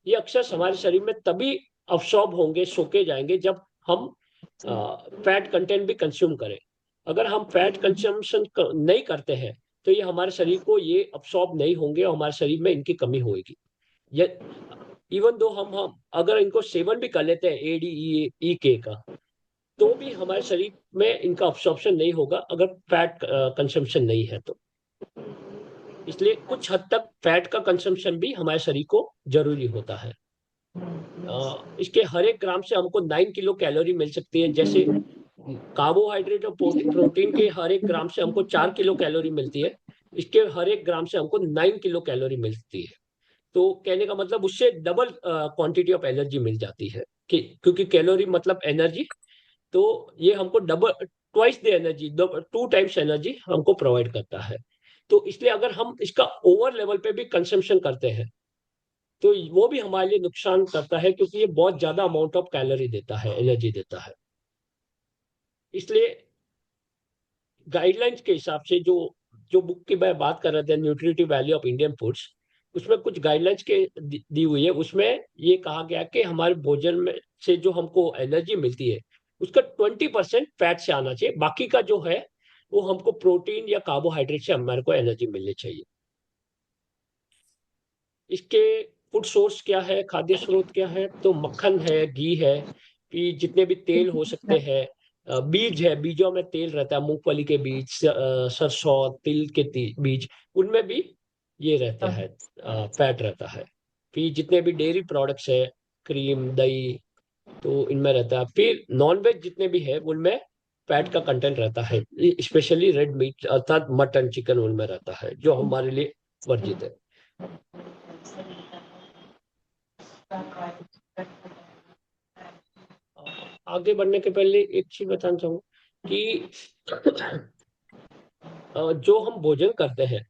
ये अक्सर हमारे शरीर में तभी अब्सॉर्ब होंगे, सोके जाएंगे, जब हम फैट कंटेंट भी कंज्यूम करें। अगर हम फैट कंजम्पशन नहीं करते हैं तो ये हमारे शरीर को ये अब्सॉर्ब नहीं होंगे और हमारे शरीर में इनकी कमी होगी। ये इवन दो हम अगर इनको सेवन भी कर लेते हैं ADE का, तो भी हमारे शरीर में इनका अब्सॉर्प्शन नहीं होगा अगर फैट कंजम्पशन नहीं है तो। इसलिए कुछ हद तक फैट का कंजम्पशन भी हमारे शरीर को जरूरी होता है। इसके हर एक ग्राम से हमको 9 किलो कैलोरी मिल सकती है। जैसे कार्बोहाइड्रेट और प्रोटीन के हर एक ग्राम से हमको 4 किलो कैलोरी मिलती है, इसके हर एक ग्राम से हमको 9 किलो कैलोरी मिलती है। तो कहने का मतलब उससे डबल क्वांटिटी ऑफ एनर्जी मिल जाती है, कि क्योंकि कैलोरी मतलब एनर्जी, तो ये हमको double, twice the energy, 2 times energy हमको प्रोवाइड करता है। तो इसलिए अगर हम इसका ओवर लेवल पे भी कंजम्पशन करते हैं तो वो भी हमारे लिए नुकसान करता है, क्योंकि ये बहुत ज्यादा अमाउंट ऑफ कैलोरी देता है, एनर्जी देता है। इसलिए गाइडलाइंस के हिसाब से जो जो बुक की मैं बात कर रहा था, nutritive value of Indian foods, उसमें कुछ गाइडलाइंस के दी हुई है। उसमें ये कहा गया कि हमारे भोजन में से जो हमको एनर्जी मिलती है उसका 20% फैट से आना चाहिए, बाकी का जो है वो हमको प्रोटीन या कार्बोहाइड्रेट से हमारे को एनर्जी मिलनी चाहिए। इसके फूड सोर्स क्या है, खाद्य स्रोत क्या है, तो मक्खन है, घी है, कि जितने भी तेल हो सकते हैं, बीज है, बीजों में तेल रहता है, मूंगफली के बीज, सरसों, तिल के बीज, उनमें भी ये रहता है, फैट रहता है। फिर जितने भी डेयरी प्रोडक्ट्स है, क्रीम, दही, तो इनमें रहता है। फिर नॉन वेज जितने भी है उनमें फैट का कंटेंट रहता है, स्पेशली रेड मीट अर्थात मटन, चिकन, उनमें रहता है, जो हमारे लिए वर्जित है। आगे बढ़ने के पहले एक चीज बताना चाहूंगा कि जो हम भोजन करते हैं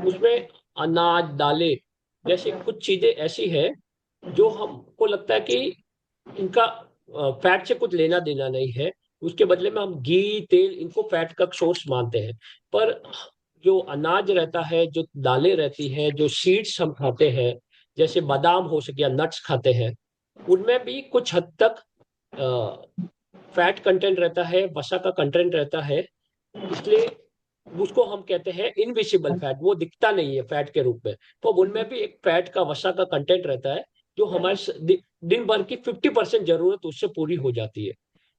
उसमें अनाज, दालें जैसे कुछ चीजें ऐसी है जो हमको लगता है कि इनका फैट से कुछ लेना देना नहीं है, उसके बदले में हम घी, तेल, इनको फैट का सोर्स मानते हैं। पर जो अनाज रहता है, जो दालें रहती है, जो सीड्स हम खाते हैं, जैसे बादाम हो सके या नट्स खाते हैं, उनमें भी कुछ हद तक फैट कंटेंट रहता है, वसा का कंटेंट रहता है। इसलिए उसको हम कहते हैं इनविजिबल फैट, वो दिखता नहीं है फैट के रूप में, तो उनमें भी एक फैट का, वसा का कंटेंट रहता है, जो हमारे दिन भर की 50% जरूरत उससे पूरी हो जाती है।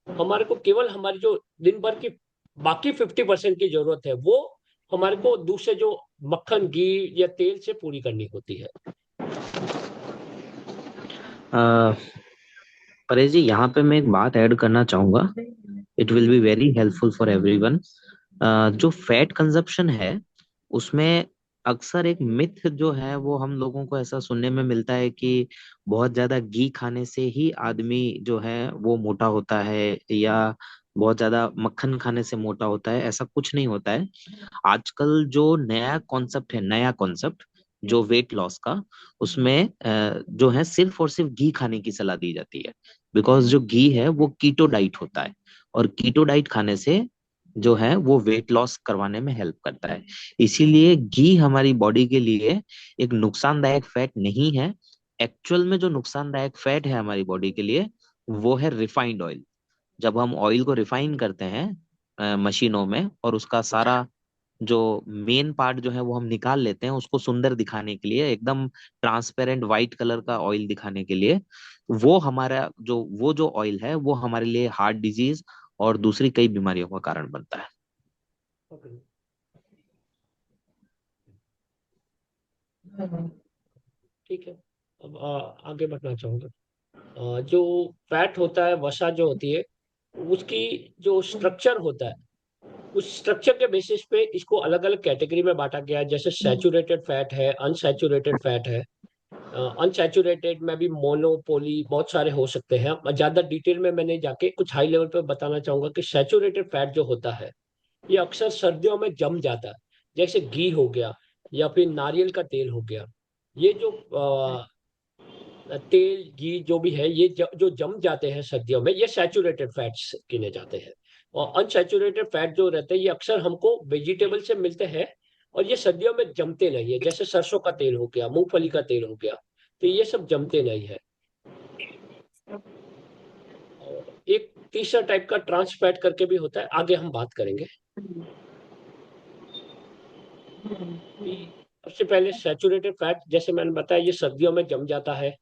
हमारे को केवल हमारी जो दिन भर की बाकी 50% की जरूरत है वो हमारे को दूसरे जो मक्खन, घी या तेल से पूरी करनी होती है। अ, परेश जी, यहाँ पे मैं एक बात ऐड करना चाहूंगा। It will be very helpful for everyone. जो फैट कंजप्शन है उसमें अक्सर एक मिथ जो है वो हम लोगों को ऐसा सुनने में मिलता है कि बहुत ज्यादा घी खाने से ही आदमी जो है वो मोटा होता है, या बहुत ज्यादा मक्खन खाने से मोटा होता है। ऐसा कुछ नहीं होता है। आजकल जो नया कॉन्सेप्ट है, नया कॉन्सेप्ट जो वेट लॉस का, उसमें जो है सिर्फ और सिर्फ घी खाने की सलाह दी जाती है। बिकॉज जो घी है वो कीटो डाइट होता है, और कीटो डाइट खाने से जो है वो वेट लॉस करवाने में हेल्प करता है। इसीलिए घी हमारी बॉडी के लिए एक नुकसानदायक फैट नहीं है। एक्चुअल में जो नुकसानदायक फैट है हमारी बॉडी के लिए वो है रिफाइंड ऑयल। जब हम ऑयल को रिफाइन करते हैं मशीनों में, और उसका सारा जो मेन पार्ट जो है वो हम निकाल लेते हैं उसको सुंदर दिखाने के लिए, एकदम ट्रांसपेरेंट वाइट कलर का ऑयल दिखाने के लिए, वो जो ऑयल है वो हमारे लिए हार्ट डिजीज और दूसरी कई बीमारियों का कारण बनता है। ठीक है, अब आगे बढ़ना चाहूंगा। जो फैट होता है, वसा जो होती है, उसकी जो स्ट्रक्चर होता है, उस स्ट्रक्चर के बेसिस पे इसको अलग अलग कैटेगरी में बांटा गया है। जैसे सैचुरेटेड फैट है, अनसैचुरेटेड फैट है। अनसैचुरेटेड में भी मोनो, पोली बहुत सारे हो सकते हैं। ज्यादा डिटेल में मैंने जाके कुछ हाई लेवल पे बताना चाहूंगा कि सैचुरेटेड फैट जो होता है ये अक्सर सर्दियों में जम जाता है। जैसे घी हो गया या फिर नारियल का तेल हो गया, ये जो तेल, घी जो भी है, ये जो जम जाते हैं सर्दियों में, ये सैचुरेटेड फैट्स गिने जाते हैं। और अनसैचुरेटेड फैट जो रहते हैं ये अक्सर हमको वेजिटेबल से मिलते हैं, और ये सर्दियों में जमते नहीं है। जैसे सरसों का तेल हो गया, मूंगफली का तेल हो गया, तो ये सब जमते नहीं है। और एक तीसरा टाइप का ट्रांस फैट करके भी होता है, आगे हम बात करेंगे। कि सबसे पहले सैचुरेटेड फैट, जैसे मैंने बताया, ये सर्दियों में जम जाता है।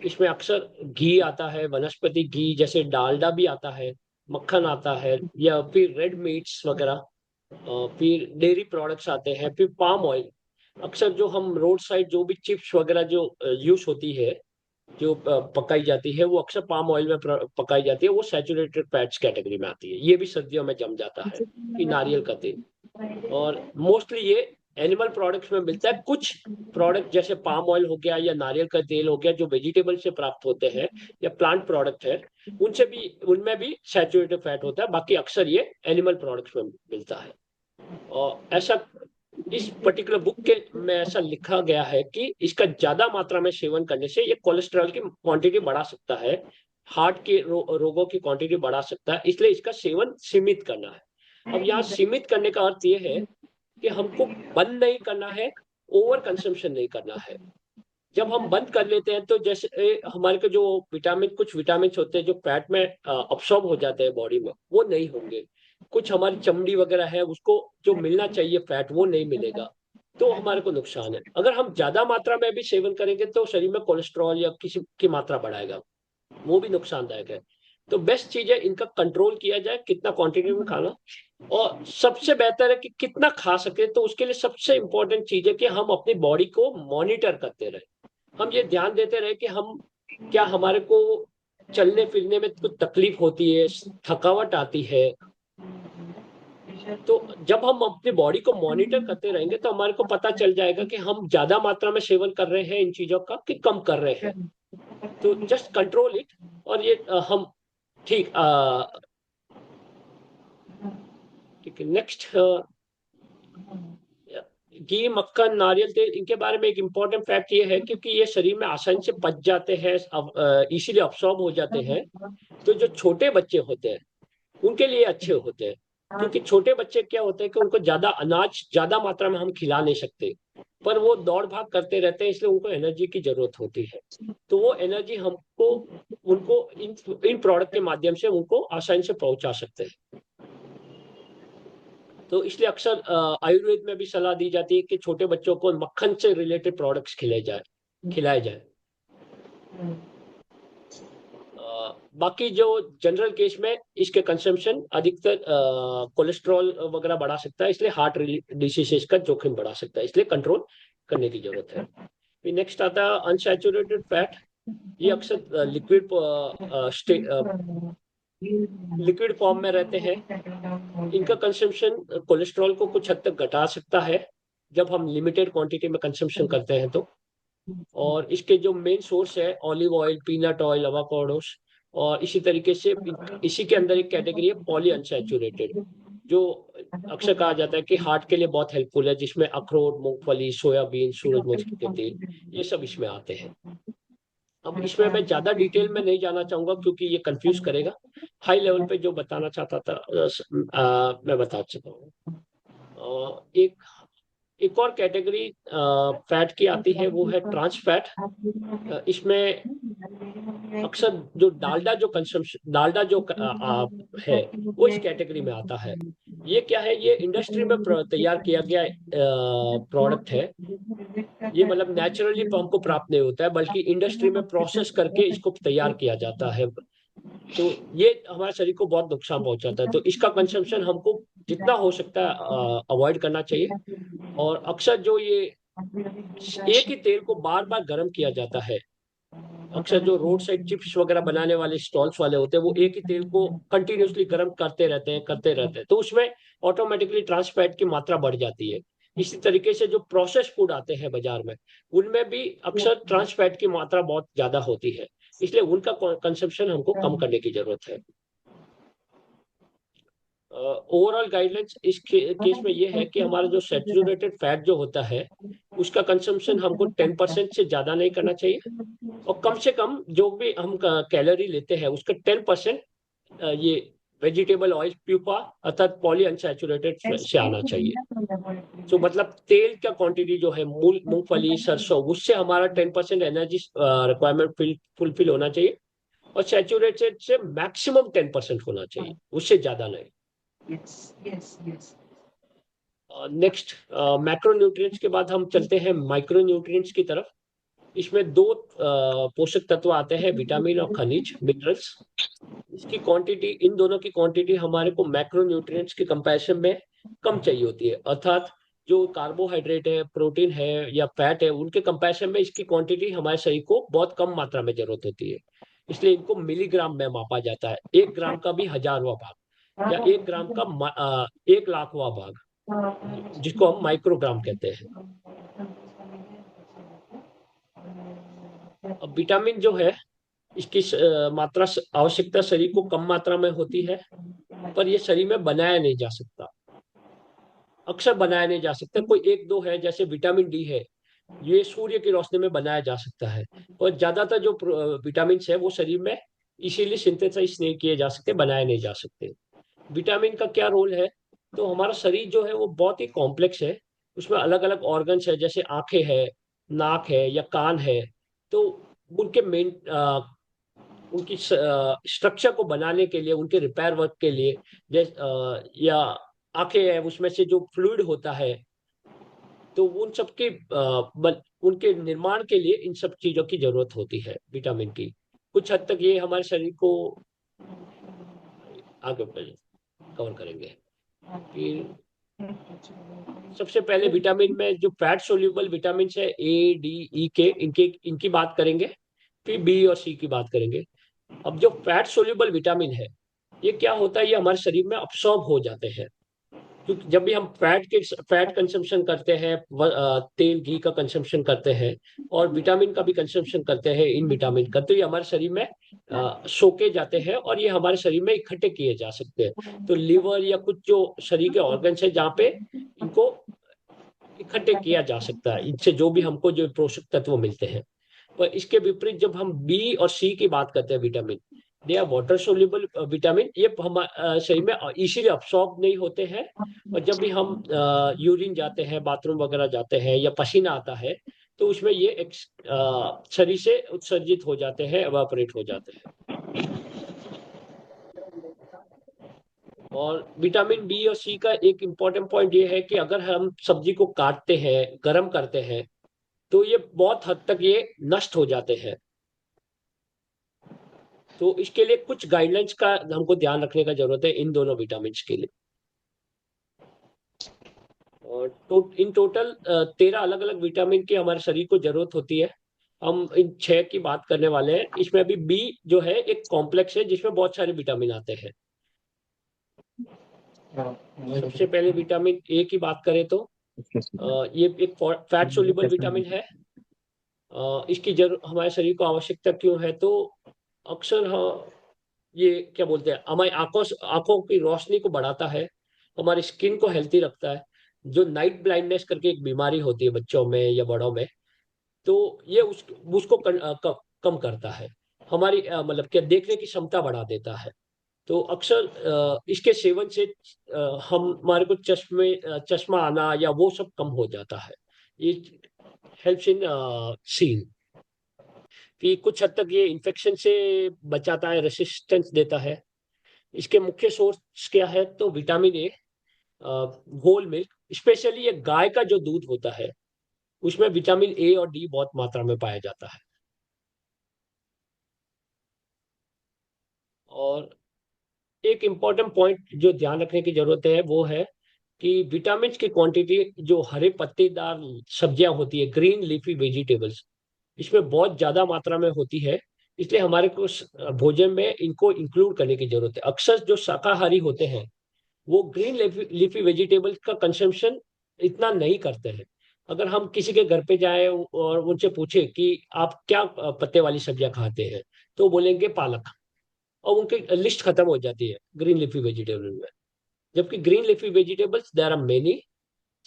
इसमें अक्सर घी आता है, वनस्पति घी जैसे डालडा भी आता है, मक्खन आता है, या फिर रेड मीट्स वगैरह, फिर डेयरी प्रोडक्ट्स आते हैं, फिर पाम ऑयल। अक्सर जो हम रोड साइड जो भी चिप्स वगैरह जो यूज होती है, जो पकाई जाती है, वो अक्सर पाम ऑयल में पकाई जाती है, वो सैचुरेटेड फैट्स कैटेगरी में आती है। ये भी सर्दियों में जम जाता है। कि नारियल का तेल, और मोस्टली ये एनिमल प्रोडक्ट्स में मिलता है। कुछ प्रोडक्ट जैसे पाम ऑयल हो गया या नारियल का तेल हो गया, जो वेजिटेबल से प्राप्त होते हैं या प्लांट प्रोडक्ट है, उनसे भी, उनमें भी सैचुरेटेड फैट होता है। बाकी अक्सर ये एनिमल प्रोडक्ट्स में मिलता है। और ऐसा इस पर्टिकुलर बुक के में ऐसा लिखा गया है कि इसका ज्यादा मात्रा में सेवन करने से ये कोलेस्ट्रॉल की क्वांटिटी बढ़ा सकता है, हार्ट के रोगों की क्वांटिटी बढ़ा सकता है, इसलिए इसका सेवन सीमित करना है। अब यहाँ सीमित करने का अर्थ ये है कि हमको बंद नहीं करना है, ओवर कंजम्पशन नहीं करना है। जब हम बंद कर लेते हैं तो जैसे हमारे को जो विटामिन, कुछ विटामिन होते हैं जो फैट में अब्सॉर्ब हो जाते हैं बॉडी में, वो नहीं होंगे। कुछ हमारी चमड़ी वगैरह है, उसको जो मिलना चाहिए फैट, वो नहीं मिलेगा, तो हमारे को नुकसान है। अगर हम ज्यादा मात्रा में भी सेवन करेंगे तो शरीर में कोलेस्ट्रॉल या किसी की मात्रा बढ़ाएगा, वो भी नुकसानदायक है। तो बेस्ट चीज है इनका कंट्रोल किया जाए, कितना क्वांटिटी में खाना, और सबसे बेहतर है कि कितना खा सके। तो उसके लिए सबसे इंपॉर्टेंट चीज है कि हम अपनी बॉडी को मॉनिटर करते रहे। हम ये ध्यान देते रहे कि हम, क्या हमारे को चलने फिरने में कुछ तकलीफ होती है, थकावट आती है। तो जब हम अपनी बॉडी को मॉनिटर करते रहेंगे तो हमारे को पता चल जाएगा कि हम ज्यादा मात्रा में सेवन कर रहे हैं इन चीजों का, कि कम कर रहे हैं। तो जस्ट कंट्रोल इट। और ये हम ठीक ठीक है। नेक्स्ट, घी, मक्खन, नारियल तेल, इनके बारे में एक इम्पोर्टेंट फैक्ट ये है क्योंकि ये शरीर में आसानी से पच जाते हैं, इसीलिए अब्सॉर्ब हो जाते हैं। तो जो छोटे बच्चे होते हैं उनके लिए अच्छे होते हैं, क्योंकि छोटे बच्चे क्या होते हैं कि उनको ज्यादा अनाज ज्यादा मात्रा में हम खिला नहीं सकते, पर वो दौड़ भाग करते रहते हैं, इसलिए उनको एनर्जी की जरूरत होती है। तो वो एनर्जी हमको, उनको इन प्रोडक्ट के माध्यम से उनको आसानी से पहुंचा सकते हैं। तो इसलिए अक्सर आयुर्वेद में भी सलाह दी जाती है कि छोटे बच्चों को मक्खन से रिलेटेड प्रोडक्ट्स खिलाए जाए। बाकी जो जनरल केस में इसके कंजम्पशन अधिकतर कोलेस्ट्रॉल वगैरह बढ़ा सकता है, इसलिए हार्ट डिसीजेस का जोखिम बढ़ा सकता है, इसलिए कंट्रोल करने की जरूरत है। फिर नेक्स्ट आता है अनसैचुरेटेड फैट। ये अक्सर लिक्विड फॉर्म में रहते हैं। इनका कंजम्पशन कोलेस्ट्रॉल को कुछ हद तक घटा सकता है जब हम लिमिटेड क्वांटिटी में कंजम्पशन करते हैं तो। और इसके जो मेन सोर्स है ऑलिव ऑयल, पीनट ऑयल, अवाकाडोस, और इसी तरीके से इसी के अंदर एक कैटेगरी है पॉली अनसैचुरेटेड, जो अक्सर कहा जाता है कि हार्ट के लिए बहुत हेल्पफुल है, जिसमें अखरोट, मूंगफली, सोयाबीन, सूरजमुखी के तेल, ये सब इसमें आते हैं। अब इसमें मैं ज्यादा डिटेल में नहीं जाना चाहूंगा क्योंकि ये कंफ्यूज करेगा। हाई लेवल पे जो बताना चाहता था मैं बता चुका हूँ। एक एक और कैटेगरी फैट की आती है, वो है ट्रांस फैट। इसमें अक्सर जो डालडा जो है, वो इस कैटेगरी में आता है। ये क्या है, ये इंडस्ट्री में तैयार किया गया प्रोडक्ट है। ये मतलब नेचुरली हमको प्राप्त नहीं होता है, बल्कि इंडस्ट्री में प्रोसेस करके इसको तैयार किया जाता है। तो ये हमारे शरीर को बहुत नुकसान पहुंचाता है, तो इसका कंजम्पशन हमको जितना हो सकता है अवॉइड करना चाहिए। और अक्सर जो ये एक ही तेल को बार बार गर्म किया जाता है, अक्सर जो रोड साइड चिप्स वगैरह बनाने वाले स्टॉल्स वाले होते हैं, वो एक ही तेल को कंटिन्यूअसली गर्म करते रहते हैं, तो उसमें ऑटोमेटिकली ट्रांस फैट की मात्रा बढ़ जाती है। इसी तरीके से जो प्रोसेस फूड आते हैं बाजार में, उनमें भी अक्सर ट्रांस फैट की मात्रा बहुत ज्यादा होती है, इसलिए उनका कंजम्पशन हमको कम करने की जरूरत है। ओवरऑल गाइडलाइंस इस केस में ये है कि हमारा जो सेचुरेटेड फैट जो होता है, उसका कंजम्पशन हमको 10% से ज्यादा नहीं करना चाहिए, और कम से कम जो भी हम कैलोरी लेते हैं उसका 10% ये वेजिटेबल ऑयल प्यूपा अर्थात पॉली अनसैचुरेटेड से आना चाहिए। तो मतलब तेल का क्वांटिटी जो है, मूंगफली, सरसों, उससे हमारा 10% एनर्जी रिक्वायरमेंट फुलफिल होना चाहिए, और सैचुरेटेड से मैक्सिमम 10% होना चाहिए, उससे ज्यादा नहीं। नेक्स्ट, मैक्रोन्यूट्रिएंट्स के बाद हम चलते हैं माइक्रोन्यूट्रिएंट्स की तरफ। इसमें दो पोषक तत्व आते हैं, विटामिन और खनिज, मिनरल्स। इसकी क्वांटिटी, इन दोनों की क्वांटिटी हमारे को मैक्रो न्यूट्रिएंट्स के कंपैरिजन में कम चाहिए होती है, अर्थात जो कार्बोहाइड्रेट है, प्रोटीन है या फैट है, उनके कंपैरिजन में इसकी क्वांटिटी हमारे शरीर को बहुत कम मात्रा में जरूरत होती है। इसलिए इनको मिलीग्राम में मापा जाता है, 1 ग्राम का भी 1000वां भाग, या 1 ग्राम का 1 लाखवां भाग, जिसको हम माइक्रोग्राम कहते हैं। अब विटामिन जो है, इसकी मात्रा, आवश्यकता शरीर को कम मात्रा में होती है, पर यह शरीर में बनाया नहीं जा सकता, अक्सर बनाया नहीं जा सकता। कोई एक दो है, जैसे विटामिन डी है, ये सूर्य की रोशनी में बनाया जा सकता है, और ज्यादातर जो विटामिन है वो शरीर में इसीलिए सिंथेसाइज नहीं किए जा सकते, बनाए नहीं जा सकते। विटामिन का क्या रोल है? तो हमारा शरीर जो है वो बहुत ही कॉम्प्लेक्स है, उसमें अलग अलग ऑर्गन्स है, जैसे आंखें है, नाक है या कान है। तो उनके मेन उनकी स्ट्रक्चर को बनाने के लिए, उनके रिपेयर वर्क के लिए, जैसे या आंखें है, उसमें से जो फ्लूइड होता है, तो उन सब के उनके निर्माण के लिए इन सब चीजों की जरूरत होती है, विटामिन की। कुछ हद तक ये हमारे शरीर को आगे कवर करेंगे। फिर सबसे पहले विटामिन में जो फैट सोल्यूबल विटामिन है, ए डी ई के, इनके इनकी बात करेंगे। फिर बी और सी की बात करेंगे। अब जो फैट सोल्यूबल विटामिन है, ये क्या होता है, ये हमारे शरीर में अब्सॉर्ब हो जाते हैं। क्योंकि जब भी हम फैट कंजम्पशन करते हैं, तेल घी का कंजम्पशन करते हैं, और विटामिन का भी कंजम्पशन करते हैं, इन विटामिन का, तो ये हमारे शरीर में सोखे जाते हैं और ये हमारे शरीर में इकट्ठे किए जा सकते हैं। तो लीवर या कुछ जो शरीर के ऑर्गन्स है, जहाँ पे इनको इकट्ठे किया जा सकता है, इनसे जो भी हमको जो पोषक तत्व मिलते हैं। पर इसके विपरीत जब हम बी और सी की बात करते हैं, vitamin, they are water soluble vitamin, ये हम शरीर में इसीलिए अब्सॉर्ब नहीं होते हैं। और जब भी हम यूरिन जाते हैं, बाथरूम वगैरह जाते हैं, या पसीना आता है, तो उसमें ये शरीर से उत्सर्जित हो जाते हैं, एवापोरेट हो जाते हैं। और विटामिन बी और सी का एक इम्पॉर्टेंट पॉइंट ये है कि अगर हम सब्जी को काटते हैं, गर्म करते हैं, तो ये बहुत हद तक ये नष्ट हो जाते हैं। तो इसके लिए कुछ गाइडलाइंस का हमको ध्यान रखने का जरूरत है इन दोनों विटामिन के लिए। और इन टोटल 13 अलग अलग विटामिन की हमारे शरीर को जरूरत होती है। हम इन 6 की बात करने वाले हैं। इसमें अभी बी जो है एक कॉम्प्लेक्स है, जिसमें बहुत सारे विटामिन आते हैं। सबसे पहले विटामिन ए की बात करें तो ये एक फैट सोल्यूबल विटामिन है। इसकी जरूर हमारे शरीर को आवश्यकता क्यों है? तो अक्सर, हाँ, ये क्या बोलते हैं, हमारी आंखों की रोशनी को बढ़ाता है, हमारी स्किन को हेल्थी रखता है। जो नाइट ब्लाइंडनेस करके एक बीमारी होती है बच्चों में या बड़ों में, तो ये उसको कम करता है। हमारी मतलब क्या, देखने की क्षमता बढ़ा देता है। तो अक्सर इसके सेवन से हमारे को चश्मा आना या वो सब कम हो जाता है। ये हेल्प्स इन सीइंग। कि कुछ हद तक ये इन्फेक्शन से बचाता है, रेसिस्टेंस देता है। इसके मुख्य सोर्स क्या है? तो vitamin A, whole milk, specially ये गाय का जो दूध होता है, उसमें विटामिन ए और डी बहुत मात्रा में पाया जाता है। और एक इम्पॉर्टेंट पॉइंट जो ध्यान रखने की जरूरत है वो है कि विटामिन की क्वांटिटी, जो हरे पत्तेदार सब्जियां होती है, ग्रीन लीफी वेजिटेबल्स, इसमें बहुत ज्यादा मात्रा में होती है। इसलिए हमारे को भोजन में इनको इंक्लूड करने की जरूरत है। अक्सर जो शाकाहारी होते हैं, वो ग्रीन लीफी वेजिटेबल्स का कंजम्पशन इतना नहीं करते हैं। अगर हम किसी के घर पे जाएं और उनसे पूछे कि आप क्या पत्ते वाली सब्जियां खाते हैं, तो बोलेंगे पालक, और उनकी लिस्ट खत्म हो जाती है ग्रीन लीफी वेजिटेबल में। जबकि green leafy vegetables there are many.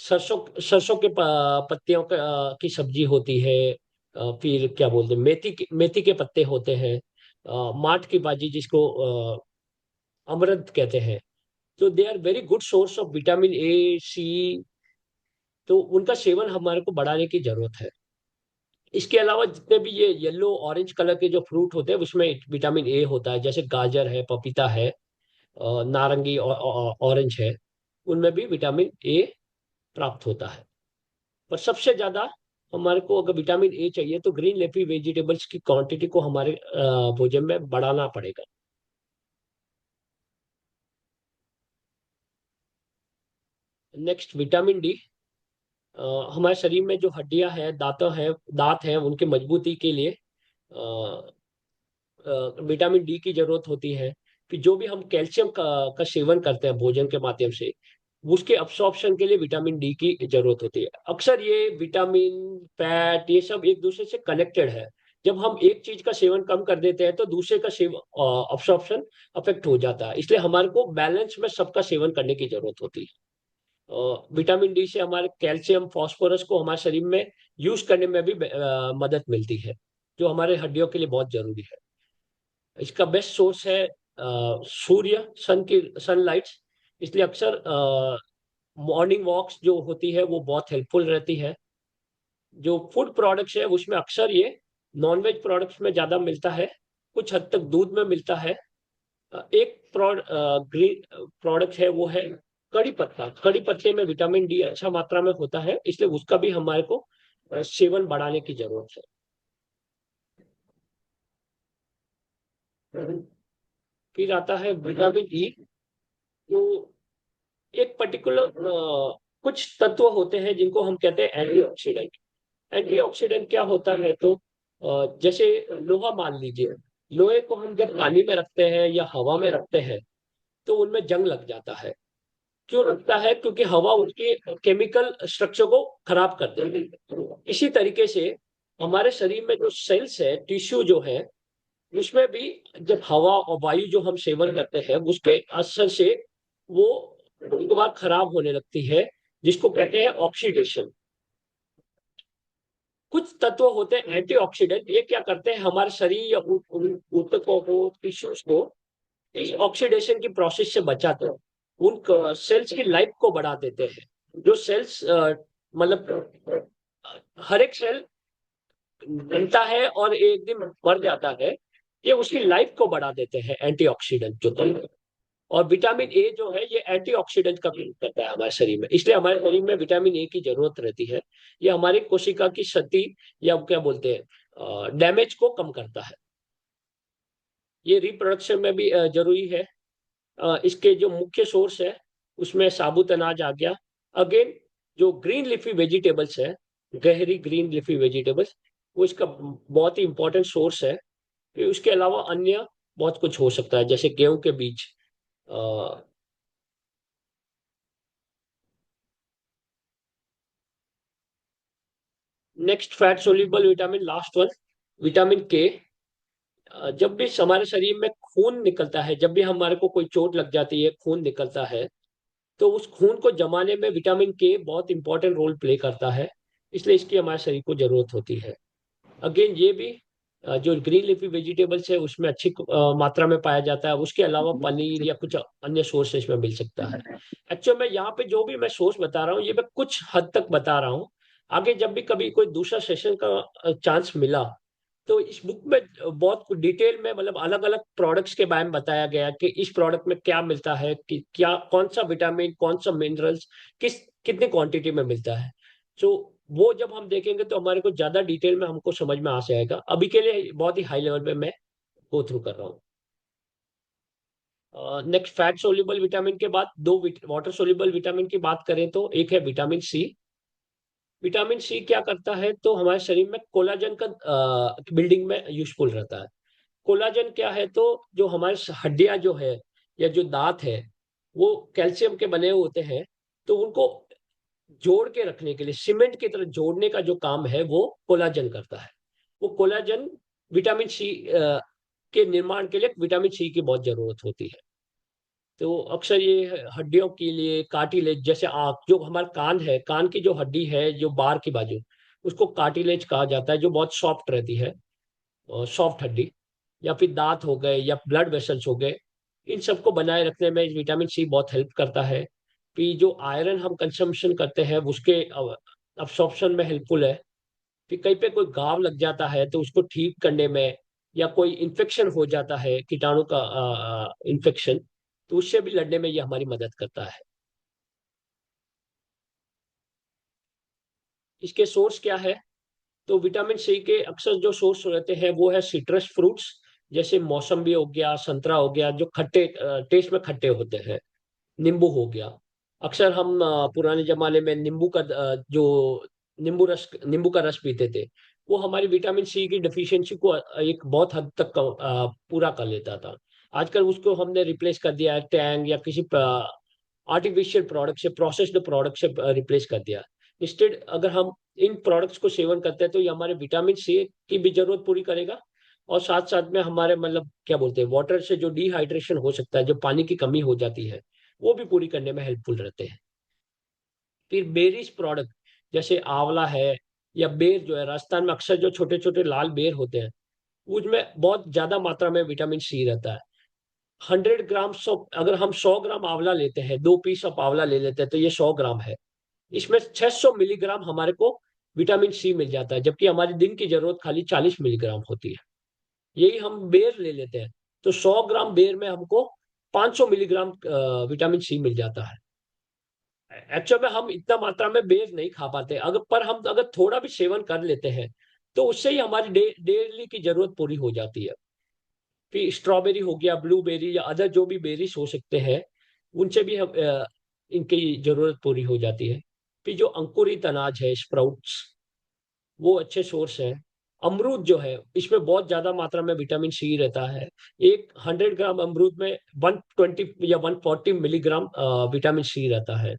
सरसों सरसों के पत्तियों की सब्जी होती है। फिर क्या बोलते हैं, मेथी के पत्ते होते हैं। माठ की भाजी, जिसको अमरंत कहते हैं। तो they are very good source of vitamin A C. तो उनका सेवन हमारे को बढ़ाने की जरूरत है। इसके अलावा जितने भी ये येलो ऑरेंज कलर के जो फ्रूट होते हैं, उसमें विटामिन ए होता है, जैसे गाजर है, पपीता है, नारंगी और ऑरेंज है, उनमें भी विटामिन ए प्राप्त होता है। पर सबसे ज्यादा हमारे को अगर विटामिन ए चाहिए तो ग्रीन लेफी वेजिटेबल्स की क्वांटिटी को हमारे भोजन में बढ़ाना पड़ेगा। Next vitamin D. हमारे शरीर में जो हड्डियां हैं, दांत हैं, उनकी मजबूती के लिए विटामिन डी की जरूरत होती है। कि जो भी हम कैल्शियम का सेवन करते हैं भोजन के माध्यम से, उसके अब्सॉर्प्शन के लिए विटामिन डी की जरूरत होती है। अक्सर ये विटामिन, फैट, ये सब एक दूसरे से कनेक्टेड है। जब हम एक चीज का सेवन कम कर देते हैं तो दूसरे का सेवन अब्सॉर्प्शन अफेक्ट हो जाता है। इसलिए हमारे को बैलेंस में सबका सेवन करने की जरूरत होती है। विटामिन डी से हमारे कैल्शियम, फास्फोरस को हमारे शरीर में यूज करने में भी मदद मिलती है, जो हमारे हड्डियों के लिए बहुत जरूरी है। इसका बेस्ट सोर्स है सूर्य, सनलाइट। इसलिए अक्सर मॉर्निंग वॉक्स जो होती है वो बहुत हेल्पफुल रहती है। जो फूड प्रोडक्ट्स है उसमें अक्सर ये नॉनवेज प्रोडक्ट्स में ज्यादा मिलता है, कुछ हद तक दूध में मिलता है। एक ग्रीन प्रोडक्ट है, वो है कड़ी पत्ता। कड़ी पत्ते में विटामिन डी अच्छा मात्रा में होता है, इसलिए उसका भी हमारे को सेवन बढ़ाने की जरूरत है। फिर आता है विटामिन ई। जो एक पर्टिकुलर कुछ तत्व होते हैं जिनको हम कहते हैं एंटीऑक्सीडेंट। एंटीऑक्सीडेंट क्या होता है, तो जैसे लोहा मान लीजिए। लोहे को हम जब पानी में रखते हैं या हवा में रखते हैं तो उनमें जंग लग जाता है। क्यों लगता है? क्योंकि हवा उसके केमिकल स्ट्रक्चर को खराब कर देती है। इसी तरीके से हमारे शरीर में जो सेल्स है, टिश्यू जो है, उसमें भी जब हवा और वायु जो हम सेवन करते हैं उसके असर से वो एक बार खराब होने लगती है, जिसको कहते हैं ऑक्सीडेशन। कुछ तत्व होते हैं एंटीऑक्सीडेंट, ये क्या करते हैं, हमारे शरीर या ऊतकों को, टिश्यूज को इस ऑक्सीडेशन की प्रोसेस से बचाते हैं। उन सेल्स की लाइफ को बढ़ा देते हैं। जो सेल्स मतलब हर एक सेल बनता है और एक दिन मर जाता है, ये उसकी लाइफ को बढ़ा देते हैं एंटीऑक्सीडेंट जो तत्व है। और विटामिन ए जो है ये एंटीऑक्सीडेंट का काम करता है हमारे शरीर में, इसलिए हमारे शरीर में विटामिन ए की जरूरत रहती है। ये हमारी कोशिका की क्षति या क्या बोलते हैं, डैमेज को कम करता है। ये रिप्रोडक्शन में भी जरूरी है। इसके जो मुख्य सोर्स है उसमें साबुत अनाज आ गया। अगेन जो ग्रीन लिफी वेजिटेबल्स है, गहरी ग्रीन लिफी वेजिटेबल्स, वो इसका बहुत ही इंपॉर्टेंट सोर्स है। फिर उसके अलावा अन्य बहुत कुछ हो सकता है, जैसे गेहूं के बीज। Next fat soluble vitamin, last one, vitamin के। जब भी हमारे शरीर में खून निकलता है, जब भी हमारे को कोई चोट लग जाती है, खून निकलता है, तो उस खून को जमाने में विटामिन के बहुत इंपॉर्टेंट रोल प्ले करता है। इसलिए इसकी हमारे शरीर को जरूरत होती है। अगेन ये भी जो ग्रीन लिफी वेजिटेबल्स है उसमें अच्छी मात्रा में पाया जाता है। उसके अलावा पनीर या कुछ अन्य सोर्सेज में मिल सकता है। एक्चुअली मैं यहाँ पे जो भी मैं सोर्स बता रहा हूँ ये मैं कुछ हद तक बता रहा हूँ। आगे जब भी कभी कोई दूसरा सेशन का चांस मिला तो इस बुक में बहुत कुछ डिटेल में, मतलब अलग अलग प्रोडक्ट्स के बारे में बताया गया कि इस प्रोडक्ट में क्या मिलता है, कि क्या, कौन सा विटामिन, कौन सा मिनरल्स, किस कितनी क्वांटिटी में मिलता है। सो वो जब हम देखेंगे तो हमारे को ज्यादा डिटेल में हमको समझ में आ जाएगा। अभी के लिए बहुत ही हाई लेवल पे मैं गो थ्रू कर रहा हूँ। नेक्स्ट फैट सोल्यूबल विटामिन के बाद दो वाटर सोल्यूबल विटामिन की बात करें तो एक है विटामिन सी। विटामिन सी क्या करता है, तो हमारे शरीर में कोलाजन का बिल्डिंग में यूजफुल रहता है। कोलाजन क्या है, तो जो हमारे हड्डियां जो है या जो दांत है वो कैल्शियम के बने हुए होते हैं। तो उनको जोड़ के रखने के लिए, सीमेंट की तरह जोड़ने का जो काम है वो कोलाजन करता है। वो कोलाजन विटामिन सी के निर्माण के लिए विटामिन सी की बहुत जरूरत होती है। तो अक्सर ये हड्डियों के लिए कार्टिलेज, जैसे आंख, जो हमारा कान है, कान की जो हड्डी है जो बाहर की बाजू, उसको कार्टिलेज कहा जाता है, जो बहुत सॉफ्ट रहती है, सॉफ्ट हड्डी। या फिर दांत हो गए या ब्लड वेसल्स हो गए, इन सबको बनाए रखने में विटामिन सी बहुत हेल्प करता है। फिर जो आयरन हम कंजम्पशन करते हैं उसके अब्सॉर्प्शन में हेल्पफुल है। फिर कहीं पे कोई घाव लग जाता है तो उसको ठीक करने में, या कोई इन्फेक्शन हो जाता है, कीटाणु का इन्फेक्शन, तो उससे भी लड़ने में ये हमारी मदद करता है। इसके सोर्स क्या है? तो विटामिन सी के अक्सर जो सोर्स रहते हैं वो है सिट्रस फ्रूट्स, जैसे मौसम्बी हो गया, संतरा हो गया, जो खट्टे टेस्ट में खट्टे होते हैं। नींबू हो गया। अक्सर हम पुराने जमाने में जो नींबू का रस पीते थे, वो हमारी विटामिन सी की डेफिशिएंसी को एक बहुत हद तक पूरा कर लेता था। आजकल उसको हमने रिप्लेस कर दिया है टैंग या किसी आर्टिफिशियल प्रोडक्ट से, प्रोसेस्ड प्रोडक्ट से रिप्लेस कर दिया। इंस्टेड अगर हम इन प्रोडक्ट्स को सेवन करते हैं तो ये हमारे विटामिन सी की भी जरूरत पूरी करेगा, और साथ साथ में हमारे मतलब क्या बोलते हैं, वाटर से जो डिहाइड्रेशन हो सकता है, जो पानी की कमी हो जाती है, वो भी पूरी करने में हेल्पफुल रहते हैं। फिर बेरीज प्रोडक्ट जैसे आंवला है, या बेर जो है, राजस्थान में अक्सर जो छोटे छोटे लाल बेर होते हैं, उसमें बहुत ज्यादा मात्रा में विटामिन सी रहता है। 100 ग्राम सौ, अगर हम 100 ग्राम आंवला लेते हैं, 2 पीस ऑफ आंवला ले लेते हैं, तो ये 100 ग्राम है। इसमें 600 मिलीग्राम हमारे को विटामिन सी मिल जाता है, जबकि हमारी दिन की जरूरत खाली 40 मिलीग्राम होती है। यही हम बेर ले लेते हैं, तो 100 ग्राम बेर में हमको 500 मिलीग्राम विटामिन सी मिल जाता है। एक्चुअल में हम इतना मात्रा में बेर नहीं खा पाते, अगर पर हम अगर थोड़ा भी सेवन कर लेते हैं, तो उससे ही हमारी डेली की जरूरत पूरी हो जाती है। फिर स्ट्रॉबेरी हो गया, ब्लूबेरी या अदर जो भी बेरीज हो सकते हैं, उनसे भी हम इनकी जरूरत पूरी हो जाती है। फिर जो अंकुरित अनाज है, स्प्राउट्स, वो अच्छे सोर्स है। अमरूद जो है, इसमें बहुत ज्यादा मात्रा में विटामिन सी रहता है। एक 100 ग्राम अमरूद में 120 या 140 मिलीग्राम विटामिन सी रहता है।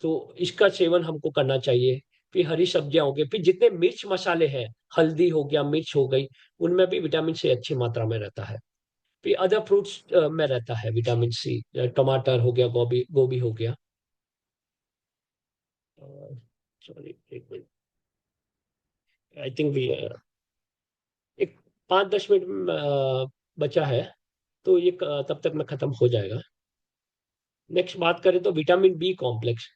तो इसका सेवन हमको करना चाहिए। फिर हरी सब्जियां हो गई, फिर जितने मिर्च मसाले हैं, हल्दी हो गया, मिर्च हो गई, उनमें भी विटामिन सी अच्छी मात्रा में रहता है। फिर अदर फ्रूट्स में रहता है विटामिन सी, टमाटर हो गया, गोभी गोभी हो गया। सॉरी, एक मिनट, आई थिंक भी एक 5-10 मिनट बचा है, तो ये तब तक मैं खत्म हो जाएगा। नेक्स्ट बात करें तो विटामिन बी कॉम्प्लेक्स।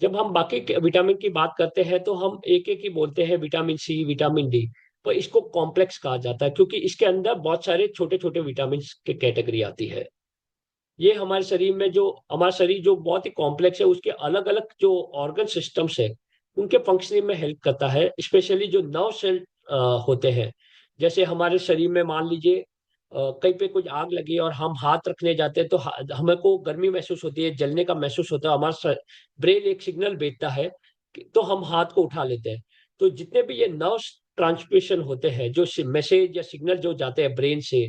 जब हम बाकी विटामिन की बात करते हैं तो हम एक एक ही बोलते हैं, विटामिन सी, विटामिन डी, पर इसको कॉम्प्लेक्स कहा जाता है क्योंकि इसके अंदर बहुत सारे छोटे छोटे विटामिन के कैटेगरी आती है। ये हमारा शरीर जो बहुत ही कॉम्प्लेक्स है, उसके अलग अलग जो ऑर्गन सिस्टम्स है, उनके फंक्शनिंग में हेल्प करता है। स्पेशली जो नर्व सेल होते हैं, जैसे हमारे शरीर में मान लीजिए कहीं पे कुछ आग लगी और हम हाथ रखने जाते हैं, तो हमें को गर्मी महसूस होती है, जलने का महसूस होता है, हमारा ब्रेन एक सिग्नल भेजता है तो हम हाथ को उठा लेते हैं। तो जितने भी ये नर्व ट्रांसमिशन होते हैं, जो मैसेज या सिग्नल जो जाते हैं ब्रेन से,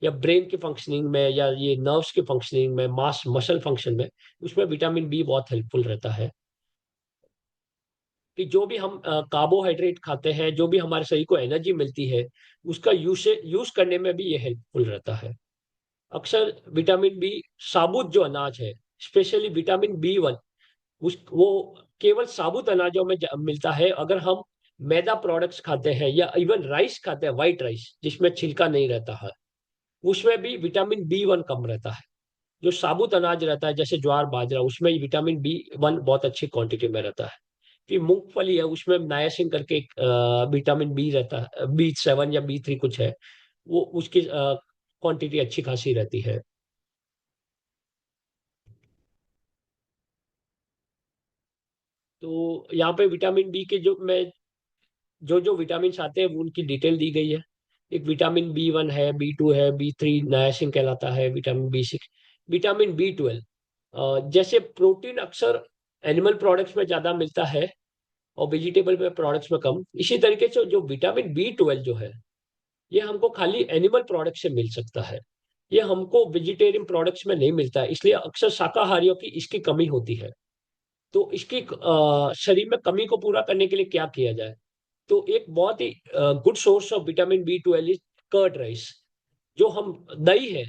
या ब्रेन की फंक्शनिंग में, या ये नर्व्स की फंक्शनिंग में, मास मसल फंक्शन में, उसमें विटामिन बी बहुत हेल्पफुल रहता है। कि जो भी हम कार्बोहाइड्रेट खाते हैं, जो भी हमारे शरीर को एनर्जी मिलती है, उसका यूज करने में भी ये हेल्पफुल रहता है। अक्सर विटामिन बी साबुत जो अनाज है, स्पेशली विटामिन बी 1, उस वो केवल साबुत अनाजों में मिलता है। अगर हम मैदा प्रोडक्ट्स खाते हैं या इवन राइस खाते हैं, व्हाइट राइस जिसमें छिलका नहीं रहता है, उसमें भी विटामिन बी 1 कम रहता है। जो साबुत अनाज रहता है जैसे ज्वार बाजरा, उसमें विटामिन बी 1 बहुत अच्छी क्वांटिटी में रहता है। फिर मूंगफली है, उसमें नायासिन करके एक विटामिन बी रहता है, बी 7 या बी 3 कुछ है, वो उसकी क्वांटिटी अच्छी खासी रहती है। तो यहाँ पे विटामिन बी के जो जो विटामिन आते हैं वो उनकी डिटेल दी गई है। एक विटामिन बी 1 है, बी 2 है, बी 3 नायासिन कहलाता है, विटामिन बी 6, विटामिन बी 12। जैसे प्रोटीन अक्सर एनिमल प्रोडक्ट्स में ज्यादा मिलता है और वेजिटेबल में प्रोडक्ट्स में कम, इसी तरीके से जो विटामिन बी 12 जो है, ये हमको खाली एनिमल प्रोडक्ट से मिल सकता है। ये हमको वेजिटेरियन प्रोडक्ट्स में नहीं मिलता है, इसलिए अक्सर शाकाहारियों की इसकी कमी होती है। तो इसकी शरीर में कमी को पूरा करने के लिए क्या किया जाए? तो एक बहुत ही good source of vitamin B 12 is curd rice. जो हम दही है,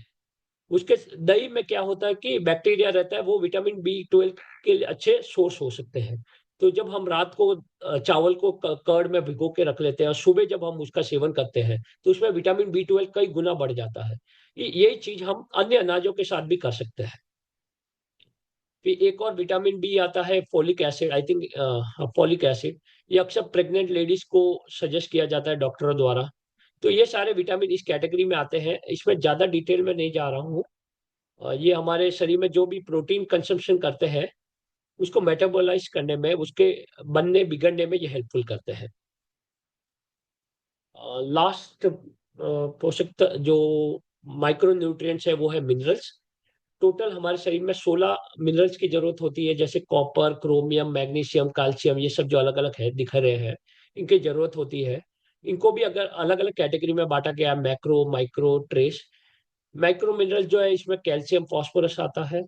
उसके दही में क्या होता है कि बैक्टीरिया रहता है, वो विटामिन बी 12 के लिए अच्छे सोर्स हो सकते हैं। तो जब हम रात को चावल को कर्ड में भिगो के रख लेते हैं और सुबह जब हम उसका सेवन करते हैं, तो उसमें विटामिन बी 12 कई गुना बढ़ जाता है। यही चीज हम अन्य अनाजों के साथ भी कर सकते हैं। फिर एक और विटामिन बी आता है, folic acid, I think folic acid. ये अक्सर प्रेग्नेंट लेडीज को सजेस्ट किया जाता है डॉक्टरों द्वारा। तो ये सारे विटामिन इस कैटेगरी में आते हैं, इसमें ज्यादा डिटेल में नहीं जा रहा हूँ। ये हमारे शरीर में जो भी प्रोटीन कंजम्पशन करते हैं, उसको मेटाबोलाइज करने में, उसके बनने बिगड़ने में ये हेल्पफुल करते हैं। लास्ट जो माइक्रो न्यूट्रिएंट्स है वो है मिनरल्स। टोटल हमारे शरीर में 16 मिनरल्स की जरूरत होती है, जैसे कॉपर, क्रोमियम, मैग्नीशियम, कैल्शियम, ये सब जो अलग अलग है दिख रहे हैं, इनकी जरूरत होती है। इनको भी अगर अलग अलग कैटेगरी में बांटा गया है, macro, micro, trace. Micro mineral जो है इसमें कैल्शियम, फास्फोरस आता है,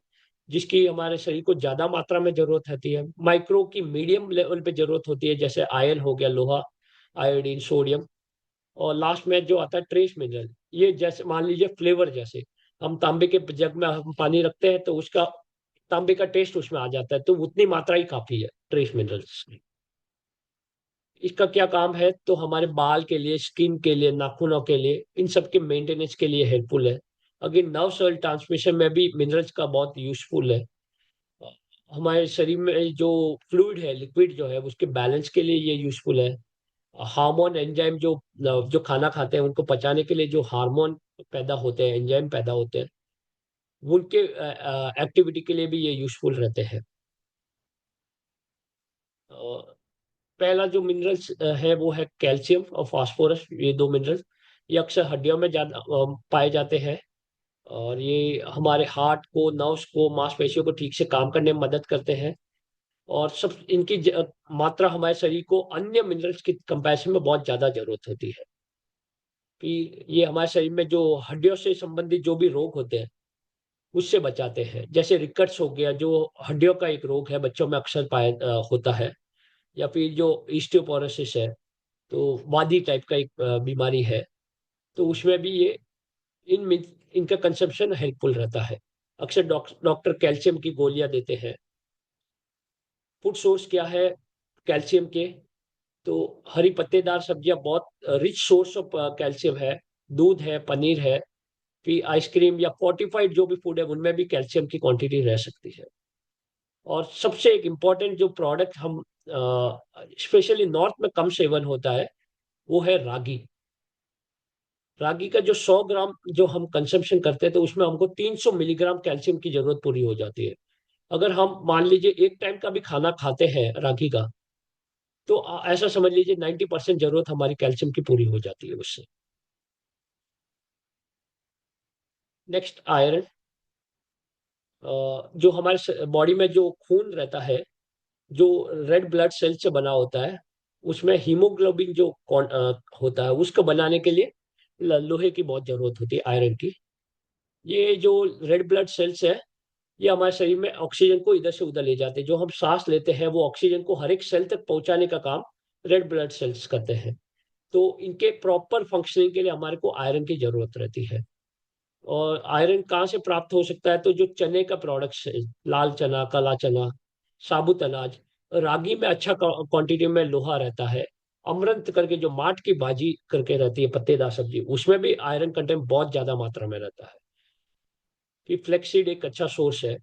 जिसकी हमारे शरीर को ज्यादा मात्रा में जरूरत होती है। माइक्रो की मीडियम लेवल पे जरूरत होती है, जैसे आयरन हो गया, लोहा, आयोडीन, सोडियम। और लास्ट में जो आता है ट्रेस मिनरल, ये जैसे मान लीजिए फ्लेवर, जैसे हम तांबे के जग में हम पानी रखते हैं तो उसका तांबे का टेस्ट उसमें आ जाता है, तो उतनी मात्रा ही काफी है ट्रेस मिनरल्स। इसका क्या काम है, तो हमारे बाल के लिए, स्किन के लिए, नाखूनों के लिए, इन सब के मेंटेनेंस के लिए हेल्पफुल है। अगेन नर्व सेल ट्रांसमिशन में भी मिनरल्स का बहुत यूजफुल है। हमारे शरीर में जो फ्लूइड है, लिक्विड जो है, उसके बैलेंस के लिए ये यूजफुल है। हार्मोन एंजाइम जो जो खाना खाते हैं उनको पचाने के लिए जो हार्मोन पैदा होते हैं, एंजाइम पैदा होते हैं, उनके एक्टिविटी के लिए भी ये यूजफुल रहते हैं। अ, पहला जो मिनरल्स है वो है कैल्शियम और फास्फोरस। ये दो मिनरल्स ये अक्सर हड्डियों में ज्यादा पाए जाते हैं, और ये हमारे हार्ट को, नर्व्स को, मांसपेशियों को ठीक से काम करने में मदद करते हैं। और सब इनकी मात्रा हमारे शरीर को अन्य मिनरल्स की कंपैरिजन में बहुत ज्यादा जरूरत होती है। कि ये हमारे शरीर में जो हड्डियों से संबंधित जो भी रोग होते हैं उससे बचाते हैं। जैसे रिकट्स हो गया, जो हड्डियों का एक रोग है, बच्चों में अक्सर होता है। या फिर जो ऑस्टियोपोरोसिस है, तो वादी टाइप का एक बीमारी है, तो उसमें भी ये इनका कंजप्शन हेल्पफुल रहता है। अक्सर डॉक्टर कैल्शियम की गोलियां देते हैं। फूड सोर्स क्या है कैल्शियम के, तो हरी पत्तेदार सब्जियां बहुत रिच सोर्स ऑफ कैल्शियम है। दूध है, पनीर है, फिर आइसक्रीम या फोर्टिफाइड जो भी फूड है उनमें भी कैल्शियम की क्वांटिटी रह सकती है। और सबसे एक इम्पॉर्टेंट जो प्रोडक्ट हम स्पेशली नॉर्थ में कम सेवन होता है, वो है रागी। रागी का जो 100 ग्राम जो हम कंजम्पशन करते हैं, तो उसमें हमको 300 मिलीग्राम कैल्शियम की जरूरत पूरी हो जाती है। अगर हम मान लीजिए एक टाइम का भी खाना खाते हैं रागी का, तो ऐसा समझ लीजिए 90% जरूरत हमारी कैल्शियम की पूरी हो जाती है उससे। Next iron. जो हमारे बॉडी में जो खून रहता है, जो रेड ब्लड सेल से बना होता है, उसमें हीमोग्लोबिन जो होता है, उसको बनाने के लिए लोहे की बहुत जरूरत होती है, आयरन की। ये जो रेड ब्लड सेल्स है, ये हमारे शरीर में ऑक्सीजन को इधर से उधर ले जाते हैं। जो हम सांस लेते हैं वो ऑक्सीजन को हर एक सेल तक पहुंचाने का काम रेड ब्लड सेल्स करते हैं। तो इनके प्रॉपर फंक्शनिंग के लिए हमारे को आयरन की जरूरत रहती है। और आयरन कहाँ से प्राप्त हो सकता है, तो जो चने का प्रोडक्ट्स है, लाल चना, काला चना, साबुत अनाज, रागी में अच्छा क्वांटिटी में लोहा रहता है। अमरंत करके जो माठ की भाजी करके रहती है, पत्तेदार सब्जी, उसमें भी आयरन कंटेंट बहुत ज्यादा मात्रा में रहता है। कि फ्लेक्सीड एक अच्छा सोर्स है।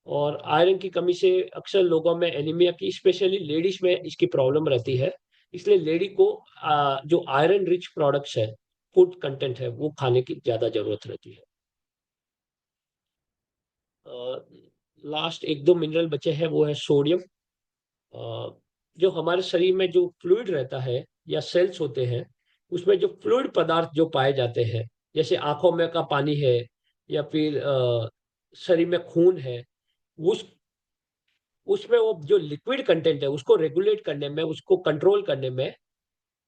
और आयरन की कमी से अक्सर लोगों में एनीमिया की, स्पेशली लेडीज में इसकी प्रॉब्लम रहती है। इसलिए लेडी को जो आयरन रिच प्रोडक्ट्स है, फूड कंटेंट है, वो खाने की ज्यादा जरूरत रहती है। लास्ट एक दो मिनरल बचे हैं, वो है सोडियम। जो हमारे शरीर में जो फ्लूइड रहता है या सेल्स होते हैं, उसमें जो फ्लूइड पदार्थ जो पाए जाते हैं, जैसे आंखों में का पानी है, या फिर शरीर में खून है, उस उसमें वो जो लिक्विड कंटेंट है उसको रेगुलेट करने में, उसको कंट्रोल करने में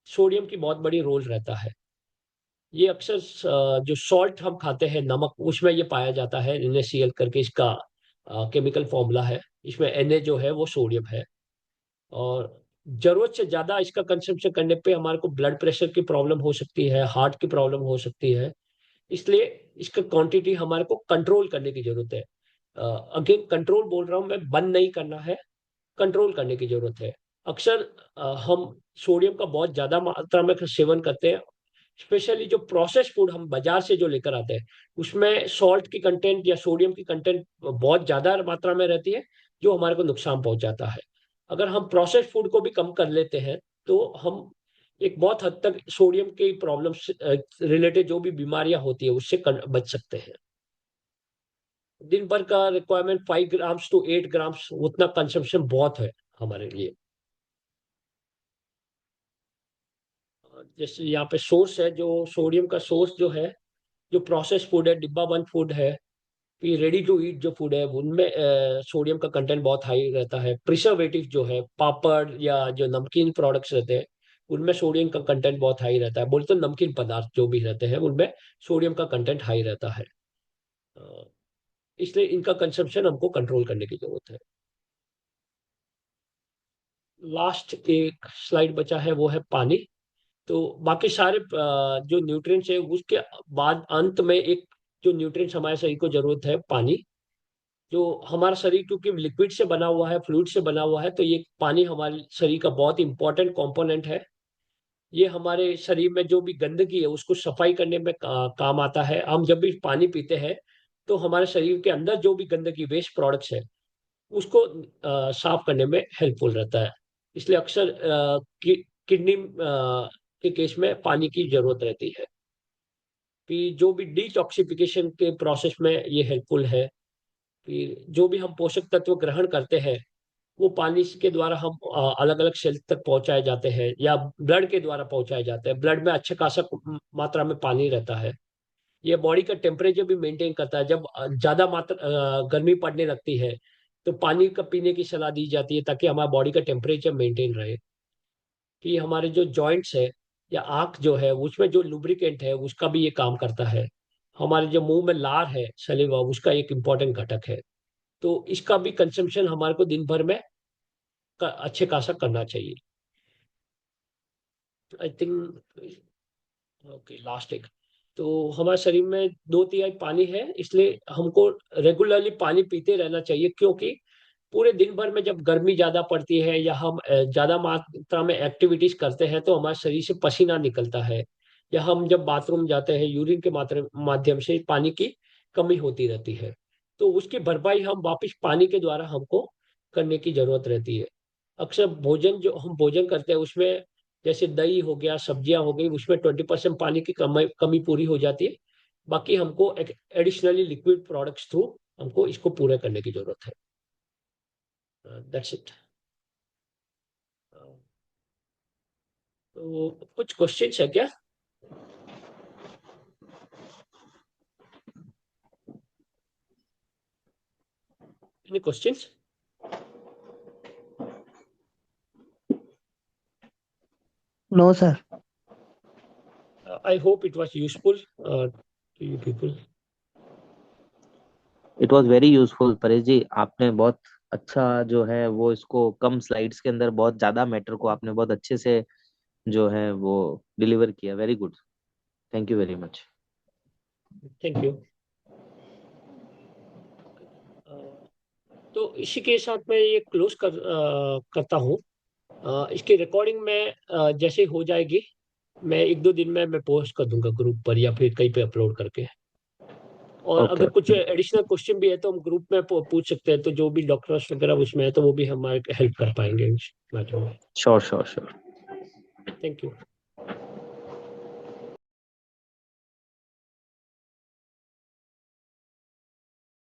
सोडियम की बहुत बड़ी रोल रहता है। ये अक्सर जो सॉल्ट हम खाते हैं, नमक, उसमें ये पाया जाता है। NaCl करके इसका केमिकल फॉर्मूला है। इसमें Na जो है वो सोडियम है। और जरूरत से ज्यादा इसका कंजम्पशन करने पे हमारे को ब्लड प्रेशर की प्रॉब्लम हो सकती है, हार्ट की प्रॉब्लम हो सकती है। इसलिए इसका क्वांटिटी हमारे को कंट्रोल करने की जरूरत है। अगेन कंट्रोल बोल रहा हूँ मैं, बंद नहीं करना है, कंट्रोल करने की जरूरत है। अक्सर हम सोडियम का बहुत ज्यादा मात्रा में सेवन करते हैं। स्पेशली जो प्रोसेस फूड हम बाजार से जो लेकर आते हैं, उसमें सॉल्ट की कंटेंट या सोडियम की कंटेंट बहुत ज्यादा मात्रा में रहती है, जो हमारे को नुकसान पहुंचाता है। अगर हम प्रोसेस फूड को भी कम कर लेते हैं, तो हम एक बहुत हद तक सोडियम की प्रॉब्लम से रिलेटेड जो भी बीमारियां होती है उससे बच सकते हैं। दिन भर का रिक्वायरमेंट 5 ग्राम्स to 8 ग्राम्स, उतना कंजम्पशन बहुत है हमारे लिए। जैसे यहाँ पे सोर्स है, जो सोडियम का सोर्स जो है, जो प्रोसेस फूड है, डिब्बा बंद फूड है, फिर रेडी टू ईट जो फूड है, उनमें सोडियम का कंटेंट बहुत हाई रहता है। प्रिजर्वेटिव जो है, पापड़ या जो नमकीन प्रोडक्ट्स रहते हैं, उनमें सोडियम का कंटेंट बहुत हाई रहता है। बोले तो नमकीन पदार्थ जो भी रहते हैं उनमें सोडियम का कंटेंट हाई रहता है। अ, इसलिए इनका कंजम्पशन हमको कंट्रोल करने की जरूरत है। लास्ट एक स्लाइड बचा है, वो है पानी। तो बाकी सारे जो न्यूट्रिएंट्स है, उसके बाद अंत में एक जो न्यूट्रिएंट्स हमारे शरीर को जरूरत है, पानी। जो हमारा शरीर क्योंकि लिक्विड से बना हुआ है, फ्लूइड से बना हुआ है, तो ये पानी हमारे शरीर का बहुत इंपॉर्टेंट कंपोनेंट है। ये हमारे शरीर में जो भी गंदगी है उसको सफाई करने में काम आता है। हम जब भी पानी पीते हैं तो हमारे शरीर के अंदर जो भी गंदगी, वेस्ट प्रोडक्ट्स है, उसको साफ करने में हेल्पफुल रहता है। इसलिए अक्सर किडनी के केस में पानी की जरूरत रहती है। फिर जो भी डिटॉक्सिफिकेशन के प्रोसेस में ये हेल्पफुल है। फिर जो भी हम पोषक तत्व ग्रहण करते हैं, वो पानी के द्वारा हम अलग अलग सेल तक पहुंचाए जाते हैं, या ब्लड के द्वारा पहुंचाए जाते हैं। ब्लड में अच्छे खासा मात्रा में पानी रहता है। ये बॉडी का टेम्परेचर भी मेंटेन करता है। जब ज्यादा मात्रा गर्मी पड़ने लगती है, तो पानी का पीने की सलाह दी जाती है, ताकि हमारा बॉडी का टेम्परेचर मेंटेन रहे। कि हमारे जो जॉइंट्स है या आंख जो है, उसमें जो लुब्रिकेंट है उसका भी ये काम करता है। हमारे जो मुंह में लार है, सलीवा, उसका एक इम्पॉर्टेंट घटक है। तो इसका भी कंजम्पशन हमारे को दिन भर में अच्छे खासा करना चाहिए। आई थिंक, ओके, लास्ट एक। तो हमारे शरीर में 2/3 पानी है, इसलिए हमको रेगुलरली पानी पीते रहना चाहिए। क्योंकि पूरे दिन भर में जब गर्मी ज्यादा पड़ती है या हम ज्यादा मात्रा में एक्टिविटीज करते हैं, तो हमारे शरीर से पसीना निकलता है, या हम जब बाथरूम जाते हैं, यूरिन के मात्रा माध्यम से पानी की कमी होती रहती है। तो उसकी भरपाई हम वापस पानी के द्वारा हमको करने की जरूरत रहती है। अक्सर भोजन जो हम भोजन करते हैं उसमें, जैसे दही हो गया, सब्जियां हो गई, उसमें 20% पानी की कमी पूरी हो जाती है। बाकी हमको एडिशनली लिक्विड प्रोडक्ट्स थ्रू हमको इसको पूरा करने की जरूरत है। That's it. तो कुछ क्वेश्चंस है क्या? Any questions? No, sir. I hope it was useful to you people. It was very useful Paresh ji. आपने बहुत अच्छा जो है वो इसको कम स्लाइड्स के अंदर बहुत ज्यादा मैटर को आपने बहुत अच्छे से जो है वो डिलीवर किया। Very good. Thank you very much. Thank you. तो इसी के साथ मैं ये क्लोज करता हूँ। इसकी रिकॉर्डिंग में जैसे हो जाएगी, मैं 1-2 दिन में मैं पोस्ट कर दूंगा ग्रुप पर या फिर कहीं पे अपलोड करके। और ओके। अगर कुछ एडिशनल क्वेश्चन भी है तो हम ग्रुप में पूछ सकते हैं। तो जो भी डॉक्टर्स वगैरह उसमें है, तो वो भी हमारे हेल्प कर पाएंगे इस मैटर में। Sure sure sure. Thank you.